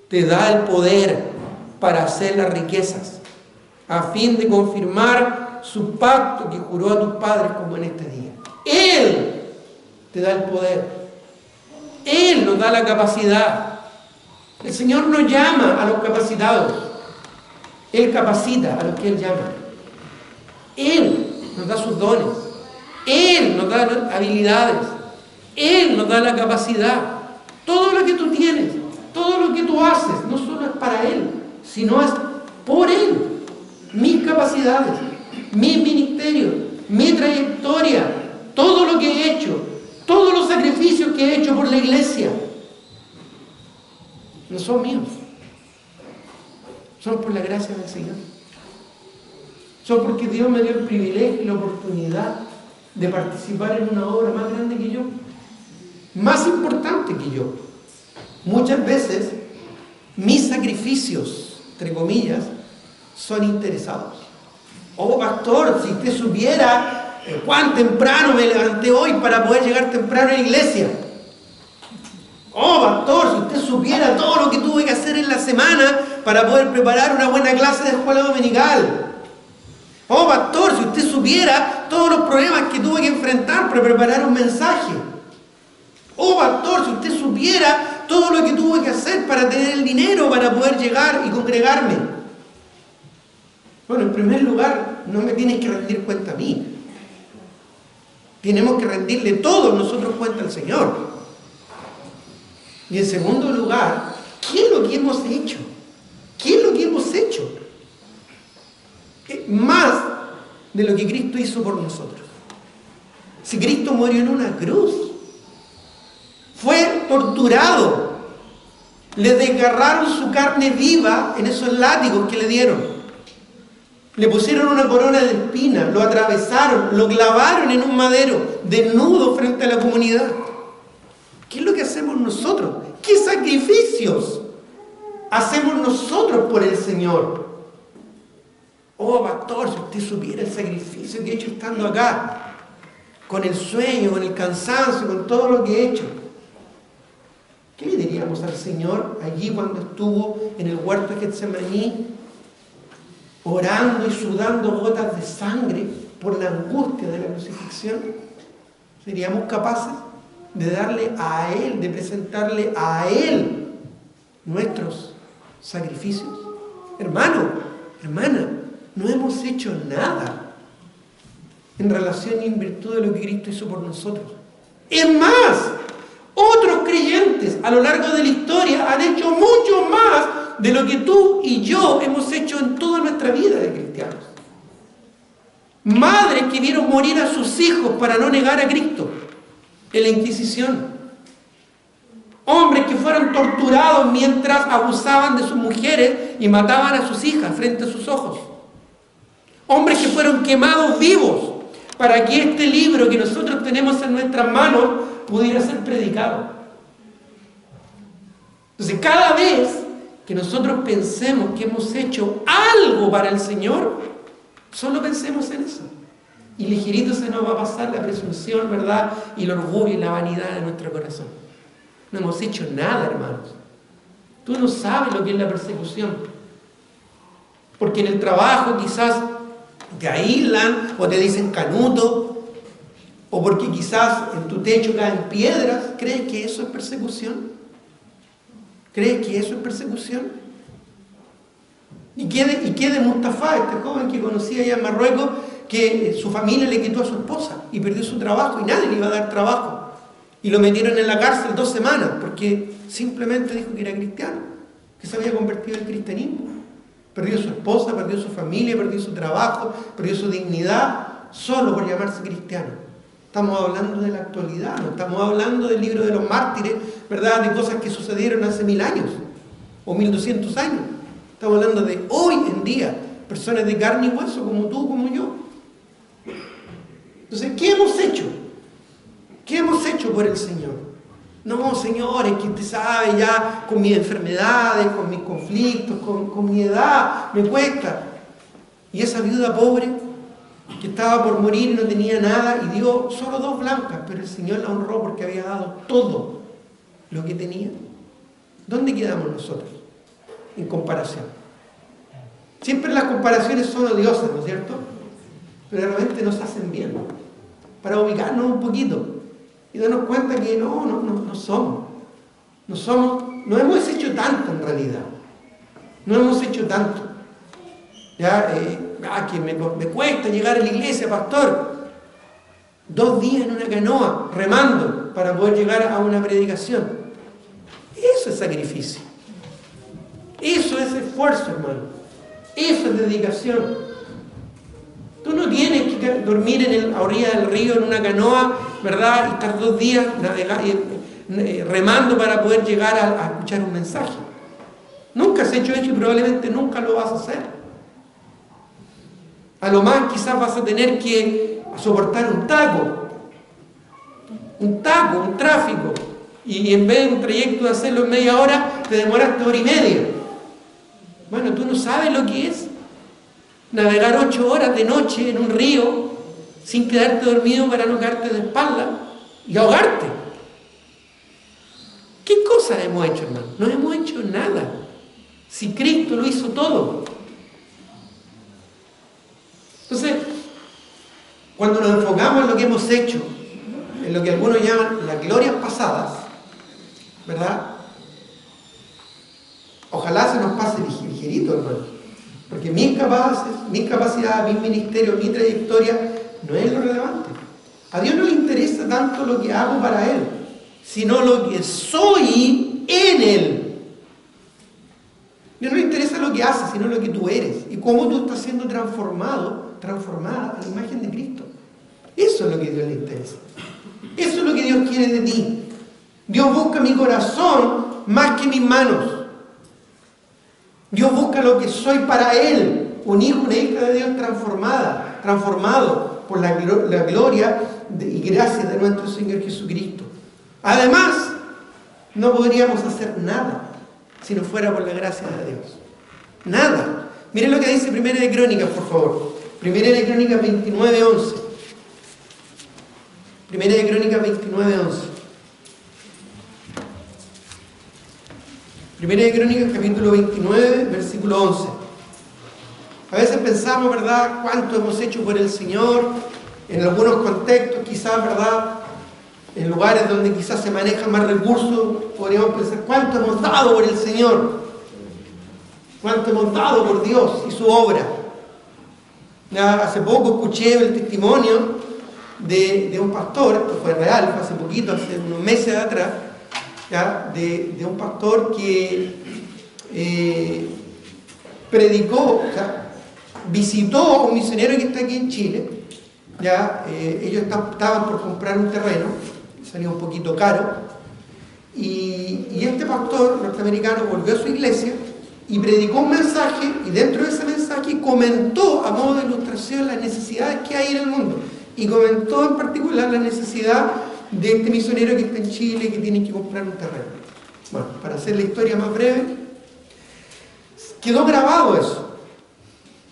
te da el poder para hacer las riquezas, a fin de confirmar su pacto que juró a tus padres como en este día. Él te da el poder. Él nos da la capacidad. El Señor no llama a los capacitados. Él capacita a los que Él llama. Él nos da sus dones. Él nos da habilidades. Él nos da la capacidad. Todo lo que tú tienes, todo lo que tú haces, no solo es para Él, sino es por Él. Mis capacidades, mis ministerios, mi trayectoria, todo lo que he hecho, todos los sacrificios que he hecho por la iglesia, no son míos. Son por la gracia del Señor. Son porque Dios me dio el privilegio y la oportunidad de participar en una obra más grande que yo, más importante que yo. Muchas veces mis sacrificios, entre comillas, son interesados. Oh, pastor, si usted supiera cuán temprano me levanté hoy para poder llegar temprano a la iglesia. Oh, pastor, si usted supiera todo lo que tuve que hacer en la semana para poder preparar una buena clase de escuela dominical. Oh, pastor, si usted supiera todos los problemas que tuve que enfrentar para preparar un mensaje. Oh, pastor, si usted supiera todo lo que tuve que hacer para tener el dinero para poder llegar y congregarme. Bueno, en primer lugar, no me tienes que rendir cuenta a mí. Tenemos que rendirle todos nosotros cuenta al Señor. Y en segundo lugar, ¿qué es lo que hemos hecho? ¿Qué es lo que hemos hecho? Más de lo que Cristo hizo por nosotros. Si Cristo murió en una cruz, fue torturado, le desgarraron su carne viva en esos látigos que le dieron. Le pusieron una corona de espinas, lo atravesaron, lo clavaron en un madero, desnudo frente a la comunidad. ¿Qué es lo que hacemos nosotros? ¿Qué sacrificios hacemos nosotros por el Señor? Oh, pastor, si usted supiera el sacrificio que he hecho estando acá, con el sueño, con el cansancio, con todo lo que he hecho. ¿Qué le diríamos al Señor allí cuando estuvo en el huerto de Getsemaní, orando y sudando gotas de sangre por la angustia de la crucifixión? ¿Seríamos capaces de darle a Él, de presentarle a Él nuestros sacrificios? Hermano, hermana, no hemos hecho nada en relación y en virtud de lo que Cristo hizo por nosotros. Es más, otros creyentes a lo largo de la historia han hecho mucho más de lo que tú y yo hemos hecho en toda nuestra vida de cristianos. Madres que vieron morir a sus hijos para no negar a Cristo en la Inquisición. Hombres que fueron torturados mientras abusaban de sus mujeres y mataban a sus hijas frente a sus ojos. Hombres que fueron quemados vivos para que este libro que nosotros tenemos en nuestras manos pudiera ser predicado. Entonces, cada vez que nosotros pensemos que hemos hecho algo para el Señor, solo pensemos en eso. Y ligerito se nos va a pasar la presunción, ¿verdad? Y el orgullo y la vanidad de nuestro corazón. No hemos hecho nada, hermanos. Tú no sabes lo que es la persecución. Porque en el trabajo quizás te aíslan o te dicen canuto, o porque quizás en tu techo caen piedras. ¿Crees que eso es persecución? ¿Crees que eso es persecución? ¿Y qué de Mustafa, este joven que conocí allá en Marruecos, que su familia le quitó a su esposa y perdió su trabajo y nadie le iba a dar trabajo? Y lo metieron en la cárcel 2 semanas porque simplemente dijo que era cristiano, que se había convertido al cristianismo. Perdió su esposa, perdió su familia, perdió su trabajo, perdió su dignidad, solo por llamarse cristiano. Estamos hablando de la actualidad, no estamos hablando del libro de los mártires, ¿verdad? De cosas que sucedieron hace 1000 años o 1200 años. Estamos hablando de hoy en día, personas de carne y hueso como tú, como yo. Entonces, ¿qué hemos hecho? ¿Qué hemos hecho por el Señor? No, Señor, es que usted sabe ya con mis enfermedades, con mis conflictos, con mi edad, me cuesta. Y esa viuda pobre que estaba por morir y no tenía nada y dio solo 2 blancas, pero el Señor la honró porque había dado todo lo que tenía. ¿Dónde quedamos nosotros en comparación? Siempre las comparaciones son odiosas, ¿no es cierto? Pero realmente nos hacen bien para ubicarnos un poquito y darnos cuenta que no somos. No hemos hecho tanto en realidad. No hemos hecho tanto. Que me cuesta llegar a la iglesia, pastor. 2 días en una canoa, remando, para poder llegar a una predicación. Eso es sacrificio. Eso es esfuerzo, hermano. Eso es dedicación. Tú no tienes que dormir a orilla del río en una canoa, ¿verdad? Y estar 2 días remando para poder llegar a escuchar un mensaje. Nunca has hecho eso y probablemente nunca lo vas a hacer. A lo más quizás vas a tener que soportar un tráfico. Y en vez de un trayecto de hacerlo en media hora, te demoraste 1 hora y media. Bueno, tú no sabes lo que es navegar 8 horas de noche en un río sin quedarte dormido para no caerte de espalda y ahogarte. ¿Qué cosas hemos hecho, hermano? No hemos hecho nada. Si Cristo lo hizo todo. Entonces, cuando nos enfocamos en lo que hemos hecho, en lo que algunos llaman las glorias pasadas, ¿verdad? Ojalá se nos pase ligerito, hermano. Porque mis capacidades, mi ministerio, mi trayectoria no es lo relevante. A Dios no le interesa tanto lo que hago para Él, sino lo que soy en Él. A Dios no le interesa lo que haces, sino lo que tú eres y cómo tú estás siendo transformada a la imagen de Cristo. Eso es lo que a Dios le interesa. Eso es lo que Dios quiere de ti. Dios busca mi corazón más que mis manos. Dios busca lo que soy para Él, un hijo, una hija de Dios transformado por la gloria y gracia de nuestro Señor Jesucristo. Además, no podríamos hacer nada si no fuera por la gracia de Dios. Nada. Miren lo que dice Primera de Crónicas, por favor. Primera de Crónicas 29:11. Primera de Crónicas 29:11. Primera de Crónicas, capítulo 29, versículo 11. A veces pensamos, ¿verdad?, cuánto hemos hecho por el Señor, en algunos contextos quizás, ¿verdad?, en lugares donde quizás se manejan más recursos, podríamos pensar cuánto hemos dado por el Señor, cuánto hemos dado por Dios y su obra. Hace poco escuché el testimonio de un pastor, esto fue real, fue hace poquito, hace unos meses atrás, de un pastor que predicó, visitó a un misionero que está aquí en Chile. Ellos estaban por comprar un terreno, salía un poquito caro, y este pastor norteamericano volvió a su iglesia y predicó un mensaje, y dentro de ese mensaje comentó a modo de ilustración las necesidades que hay en el mundo, y comentó en particular la necesidad de este misionero que está en Chile, que tiene que comprar un terreno. Bueno, para hacer la historia más breve, quedó grabado eso.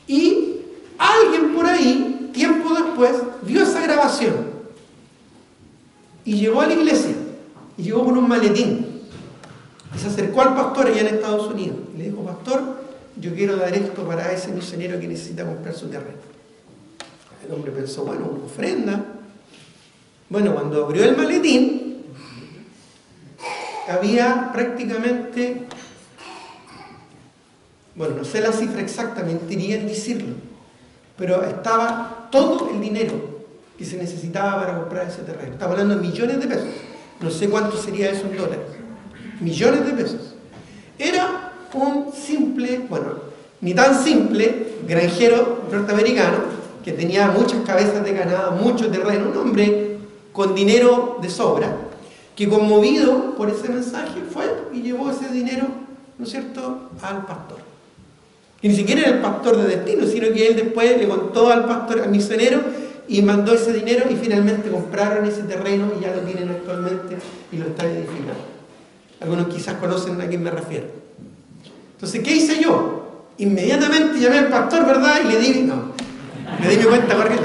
Y alguien por ahí, tiempo después, vio esa grabación y llegó a la iglesia y llegó con un maletín y se acercó al pastor allá en Estados Unidos y le dijo: pastor, yo quiero dar esto para ese misionero que necesita comprar su terreno. El hombre pensó, bueno, una ofrenda. Bueno, cuando abrió el maletín, había prácticamente, bueno, no sé la cifra exacta, mentiría en decirlo, pero estaba todo el dinero que se necesitaba para comprar ese terreno. Estaba hablando de millones de pesos. No sé cuánto sería eso en dólares. Millones de pesos. Era un simple, bueno, ni tan simple, granjero norteamericano, que tenía muchas cabezas de ganado, mucho terreno, un hombre con dinero de sobra, que conmovido por ese mensaje fue y llevó ese dinero, ¿no es cierto?, al pastor. Y ni siquiera era el pastor de destino, sino que él después le contó al pastor, al misionero, y mandó ese dinero y finalmente compraron ese terreno y ya lo tienen actualmente y lo están edificando. Algunos quizás conocen a quién me refiero. Entonces, ¿qué hice yo? Inmediatamente llamé al pastor, ¿verdad? Y le di mi cuenta corriente.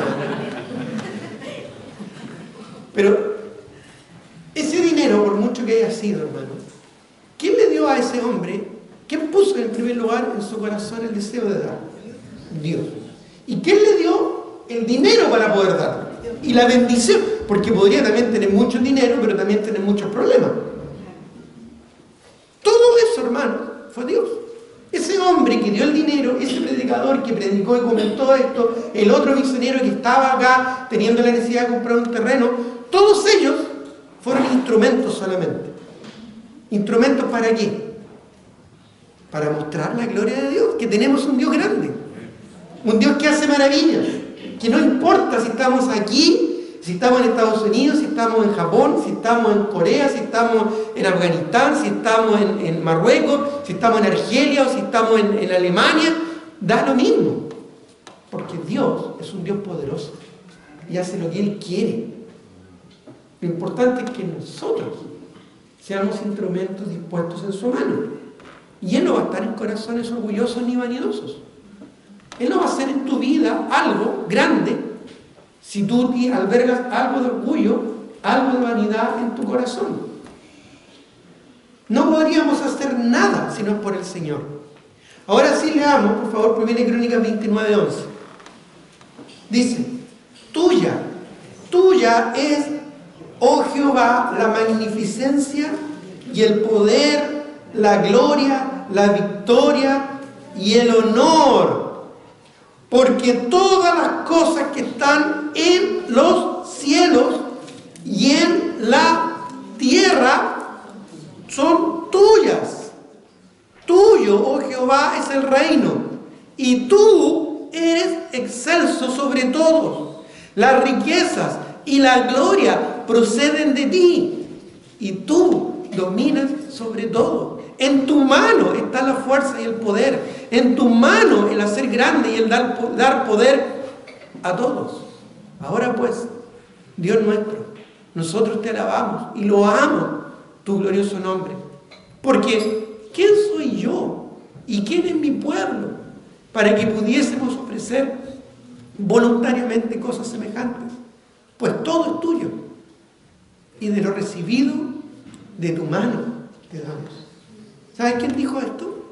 Pero ese dinero, por mucho que haya sido, hermano, ¿quién le dio a ese hombre? ¿Quién puso en primer lugar en su corazón el deseo de dar? Dios. ¿Y quién le dio el dinero para poder dar? Y la bendición, porque podría también tener mucho dinero, pero también tener muchos problemas. Todo eso, hermano, fue Dios. Ese hombre que dio el dinero, ese predicador que predicó y comentó esto, el otro misionero que estaba acá teniendo la necesidad de comprar un terreno, todos ellos fueron instrumentos solamente. ¿Instrumentos para qué? Para mostrar la gloria de Dios, que tenemos un Dios grande, un Dios que hace maravillas, que no importa si estamos aquí, si estamos en Estados Unidos, si estamos en Japón, si estamos en Corea, si estamos en Afganistán, si estamos en Marruecos, si estamos en Argelia o si estamos en Alemania, da lo mismo, porque Dios es un Dios poderoso y hace lo que Él quiere. Lo importante es que nosotros seamos instrumentos dispuestos en su mano. Y Él no va a estar en corazones orgullosos ni vanidosos. Él no va a hacer en tu vida algo grande si tú albergas algo de orgullo, algo de vanidad en tu corazón. No podríamos hacer nada si no es por el Señor. Ahora sí leamos, por favor, 1 Crónicas 29:11. Dice: tuya es, oh Jehová, la magnificencia y el poder, la gloria, la victoria y el honor, porque todas las cosas que están en los cielos y en la tierra son tuyas. Tuyo, oh Jehová, es el reino, y tú eres excelso sobre todos. Las riquezas y la gloria proceden de ti, y tú dominas sobre todo. En tu mano está la fuerza y el poder. En tu mano el hacer grande y el dar poder a todos. Ahora pues, Dios nuestro, nosotros te alabamos y loamos tu glorioso nombre. Porque, ¿quién soy yo y quién es mi pueblo para que pudiésemos ofrecer voluntariamente cosas semejantes? Pues todo es tuyo, y de lo recibido de tu mano te damos. ¿Sabes quién dijo esto?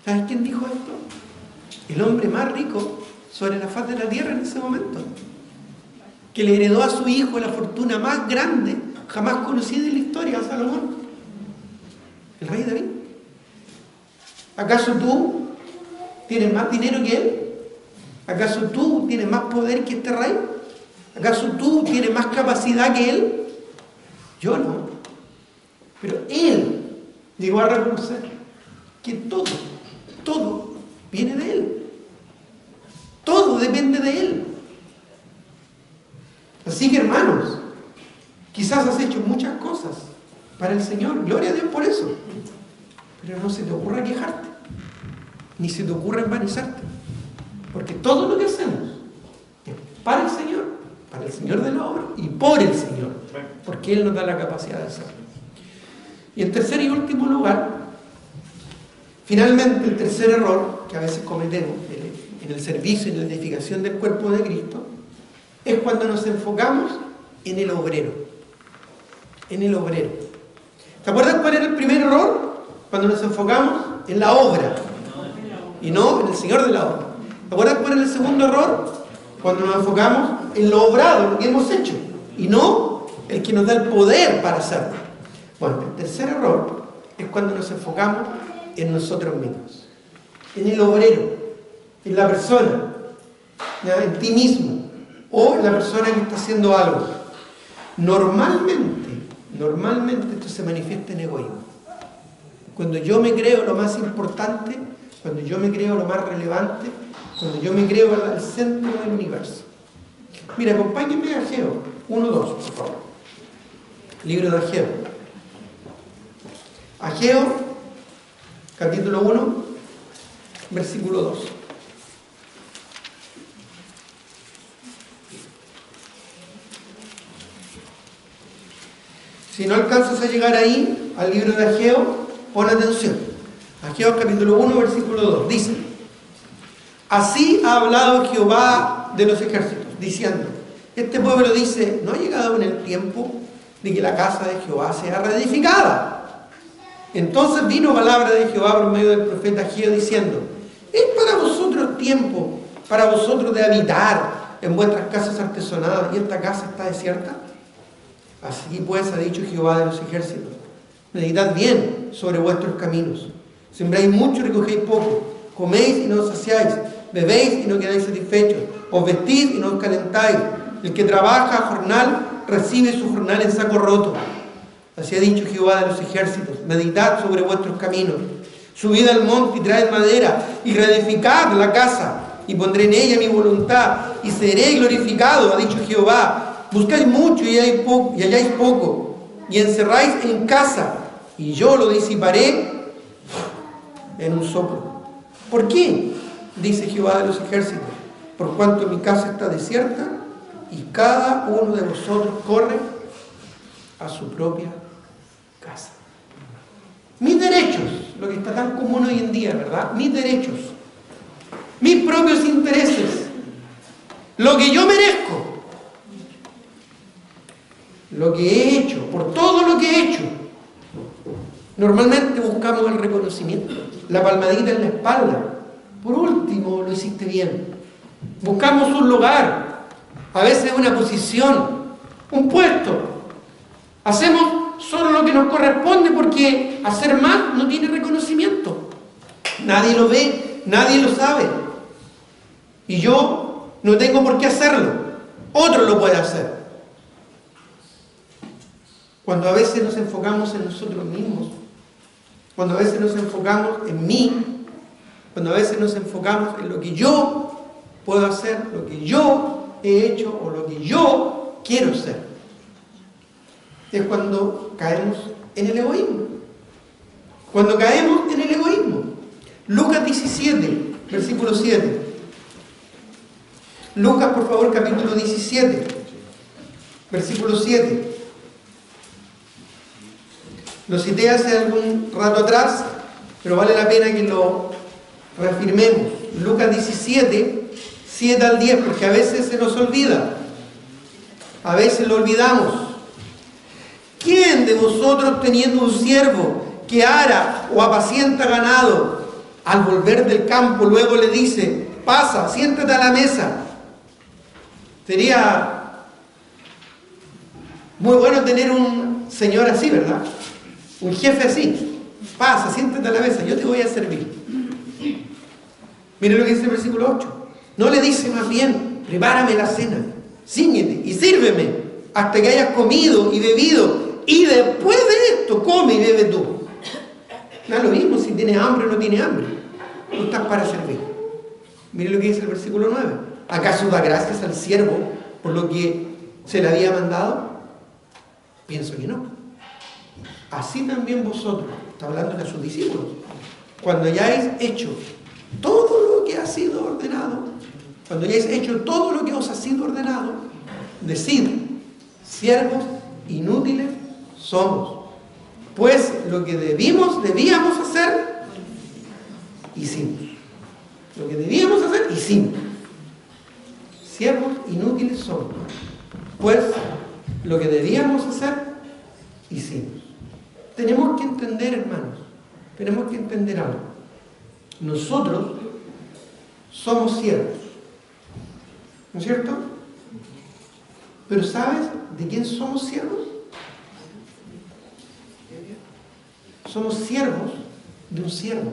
¿Sabes quién dijo esto? El hombre más rico sobre la faz de la tierra en ese momento, que le heredó a su hijo la fortuna más grande jamás conocida en la historia, a Salomón, el rey David. ¿Acaso tú tienes más dinero que él? ¿Acaso tú tienes más poder que este rey? ¿Acaso tú tienes más capacidad que él? Yo no. Pero él llegó a reconocer que todo viene de él. Todo depende de él. Así que, hermanos, quizás has hecho muchas cosas para el Señor. Gloria a Dios por eso. Pero no se te ocurra quejarte, ni se te ocurra envanecerte. Porque todo lo que hacemos es para el Señor de la obra y por el Señor, porque Él nos da la capacidad de hacerlo. Y en tercer y último lugar, finalmente el tercer error que a veces cometemos en el servicio y en la edificación del cuerpo de Cristo es cuando nos enfocamos en el obrero. En el obrero. ¿Te acuerdas cuál era el primer error? Cuando nos enfocamos en la obra y no en el Señor de la obra. ¿Te acuerdas cuál era el segundo error? Cuando nos enfocamos en lo obrado, lo que hemos hecho, y no el que nos da el poder para hacerlo. tercer error es cuando nos enfocamos en nosotros mismos, en el obrero, en la persona, ¿ya? En ti mismo o en la persona que está haciendo algo. Normalmente esto se manifiesta en egoísmo. Cuando yo me creo lo más importante, cuando yo me creo lo más relevante, cuando yo me creo el centro del universo. Mira, acompáñenme a Ageo 1:2, por favor. Libro de Ageo. Ageo, capítulo 1, versículo 2. Si no alcanzas a llegar ahí, al libro de Ageo, pon atención. Ageo capítulo 1, versículo 2. Dice: así ha hablado Jehová de los ejércitos, diciendo, este pueblo dice, ¿no ha llegado en el tiempo de que la casa de Jehová sea reedificada? Entonces vino palabra de Jehová por medio del profeta Ageo, diciendo, ¿es para vosotros tiempo, para vosotros de habitar en vuestras casas artesonadas, y esta casa está desierta? Así pues ha dicho Jehová de los ejércitos, meditad bien sobre vuestros caminos, sembráis mucho y recogéis poco, coméis y no os saciáis, bebéis y no quedáis satisfechos, os vestís y no os calentáis. El que trabaja a jornal recibe su jornal en saco roto. Así ha dicho Jehová de los ejércitos, meditad sobre vuestros caminos, subid al monte y traed madera y reedificad la casa, y pondré en ella mi voluntad y seré glorificado, ha dicho Jehová. Buscáis mucho y halláis poco, y encerráis en casa, y yo lo disiparé en un soplo. ¿Por qué? Dice Jehová de los ejércitos, por cuanto mi casa está desierta, y cada uno de vosotros corre a su propia casa. Mis derechos, lo que está tan común hoy en día, ¿verdad? Mis derechos, mis propios intereses, lo que yo merezco, lo que he hecho, por todo lo que he hecho. Normalmente buscamos el reconocimiento, la palmadita en la espalda. Por último, lo hiciste bien. Buscamos un lugar, a veces una posición, un puesto. Hacemos solo lo que nos corresponde porque hacer más no tiene reconocimiento. Nadie lo ve, nadie lo sabe. Y yo no tengo por qué hacerlo. Otro lo puede hacer. Cuando a veces nos enfocamos en nosotros mismos, cuando a veces nos enfocamos en mí, cuando a veces nos enfocamos en lo que yo puedo hacer, lo que yo he hecho o lo que yo quiero ser, es cuando caemos en el egoísmo. Cuando caemos en el egoísmo. Lucas 17, versículo 7. Lucas, por favor, capítulo 17, versículo 7. Lo cité hace algún rato atrás, pero vale la pena que lo reafirmemos. Lucas 17, 7 al 10, porque a veces se nos olvida. A veces lo olvidamos. ¿Quién de vosotros, teniendo un siervo que ara o apacienta ganado, al volver del campo luego le dice, pasa, siéntate a la mesa? Sería muy bueno tener un señor así, ¿verdad? Un jefe así. Pasa, siéntate a la mesa, yo te voy a servir. Mire lo que dice el versículo 8. No le dice más bien, prepárame la cena, cíñete y sírveme hasta que hayas comido y bebido, y después de esto come y bebe tú. No es lo mismo si tiene hambre o no tiene hambre. Tú estás para servir. Mire lo que dice el versículo 9. ¿Acaso da gracias al siervo por lo que se le había mandado? Pienso que no. Así también vosotros, está hablando a sus discípulos, cuando hayáis hecho todo lo que ha sido ordenado, cuando hayáis hecho todo lo que os ha sido ordenado, decid, siervos inútiles somos, pues lo que debíamos hacer, hicimos. Lo que debíamos hacer, hicimos. Siervos inútiles somos, pues lo que debíamos hacer, hicimos. Tenemos que entender, hermanos, tenemos que entender algo. Nosotros somos siervos, ¿no es cierto? Pero ¿sabes de quién somos siervos? somos siervos de un siervo.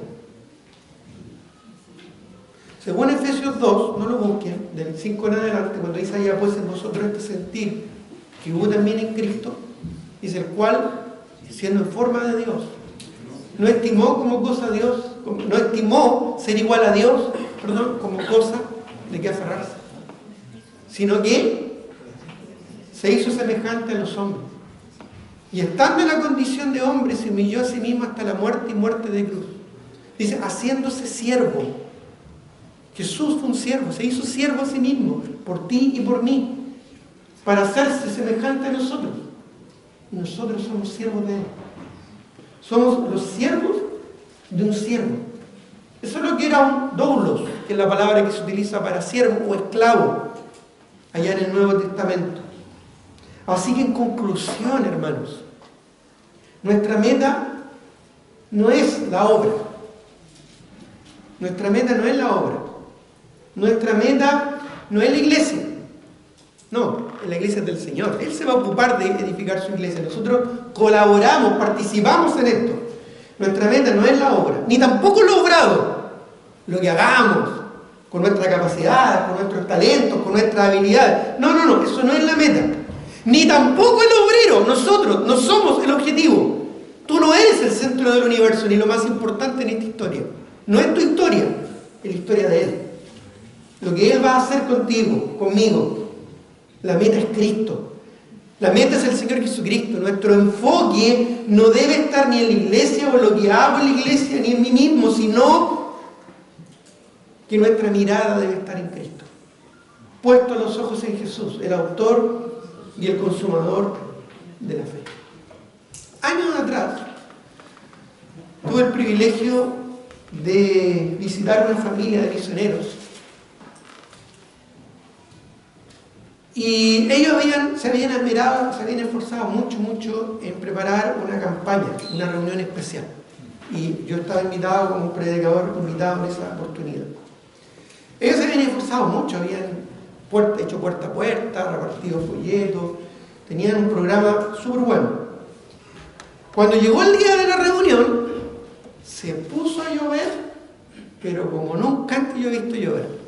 Según Efesios 2, no lo busquen, del 5 en adelante, cuando dice allá pues en vosotros este sentir que hubo también en Cristo, dice el cual, siendo en forma de Dios, no estimó como cosa a Dios, no estimó ser igual a Dios, como cosa de que aferrarse, sino que se hizo semejante a los hombres. Y estando en la condición de hombre, se humilló a sí mismo hasta la muerte y muerte de cruz. Dice, haciéndose siervo. Jesús fue un siervo, se hizo siervo a sí mismo, por ti y por mí, para hacerse semejante a nosotros. Y nosotros somos siervos de Él. Somos los siervos de un siervo. Eso es lo que era un doulos, que es la palabra que se utiliza para siervo o esclavo, allá en el Nuevo Testamento. Así que en conclusión, hermanos, nuestra meta no es la obra. Nuestra meta no es la obra. Nuestra meta no es la iglesia. No, la iglesia es del Señor. Él se va a ocupar de edificar su iglesia. Nosotros colaboramos, participamos en esto. Nuestra meta no es la obra, ni tampoco lo obrado. Lo que hagamos con nuestra capacidad, con nuestros talentos, con nuestras habilidades. No, eso no es la meta. Ni tampoco el obrero. Nosotros no somos el objetivo. Tú no eres el centro del universo, ni lo más importante en esta historia. No es tu historia, es la historia de Él. Lo que Él va a hacer contigo, conmigo. La meta es Cristo. La meta es el Señor Jesucristo. Nuestro enfoque no debe estar ni en la iglesia o en lo que hago en la iglesia, ni en mí mismo, sino que nuestra mirada debe estar en Cristo. Puesto los ojos en Jesús, el autor y el consumador de la fe. Años atrás, tuve el privilegio de visitar una familia de misioneros. Y ellos se habían esmerado, se habían esforzado mucho en preparar una campaña, una reunión especial. Y yo estaba invitado como predicador, invitado en esa oportunidad. Ellos se habían esforzado mucho, habían hecho puerta a puerta, repartido folletos, tenían un programa súper bueno. Cuando llegó el día de la reunión, se puso a llover, pero como nunca antes yo he visto llover.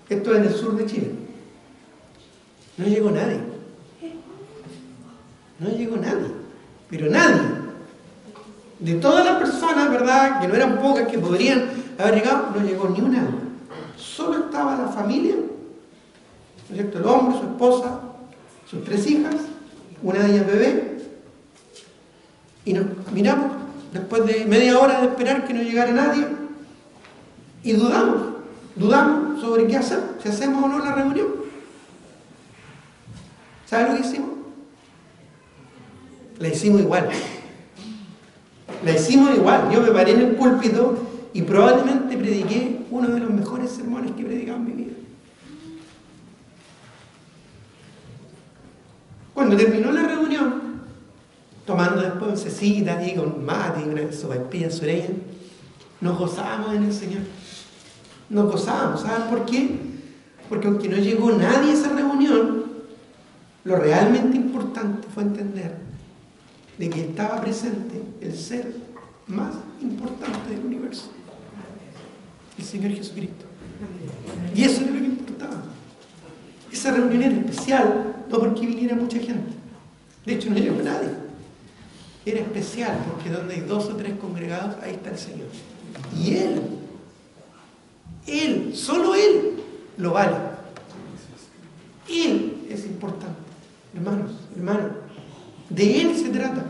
Esto es en el sur de Chile. No llegó nadie. No llegó nadie. Pero nadie. De todas las personas, ¿verdad?, que no eran pocas, que podrían haber llegado, no llegó ni una. Solo estaba la familia, ¿no es cierto?, el hombre, su esposa, sus 3 hijas, una de ellas bebé. Y nos miramos, después de media hora de esperar que no llegara nadie, y dudamos sobre qué hacer, si hacemos o no la reunión. ¿Sabes lo que hicimos? La hicimos igual. Yo me paré en el púlpito y probablemente prediqué uno de los mejores sermones que he predicado en mi vida. Cuando terminó la reunión, tomando después oncecita ahí con mate y una sopaipilla en su orella, nos gozábamos en el Señor. Nos gozábamos. ¿Saben por qué? Porque aunque no llegó nadie a esa reunión, lo realmente importante fue entender de que estaba presente el ser más importante del universo, el Señor Jesucristo. Y eso era lo que importaba. Esa reunión era especial, no porque viniera mucha gente. De hecho, no llegó nadie. Era especial porque donde hay 2 o 3 congregados, ahí está el Señor. Y Él, solo Él, lo vale. Él es importante. Hermanos, de Él se trata.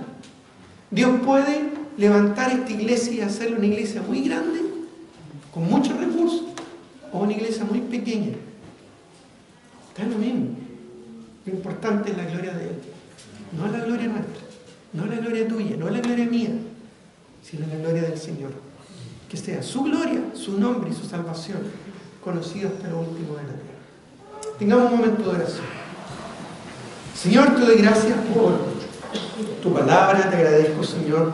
Dios puede levantar esta iglesia y hacerla una iglesia muy grande, con muchos recursos, o una iglesia muy pequeña. Está lo mismo. Lo importante es la gloria de Él. No la gloria nuestra, no la gloria tuya, no la gloria mía, sino la gloria del Señor. Que sea su gloria, su nombre y su salvación conocidos hasta lo último de la tierra. Tengamos un momento de oración. Señor, te doy gracias por tu palabra, te agradezco, Señor,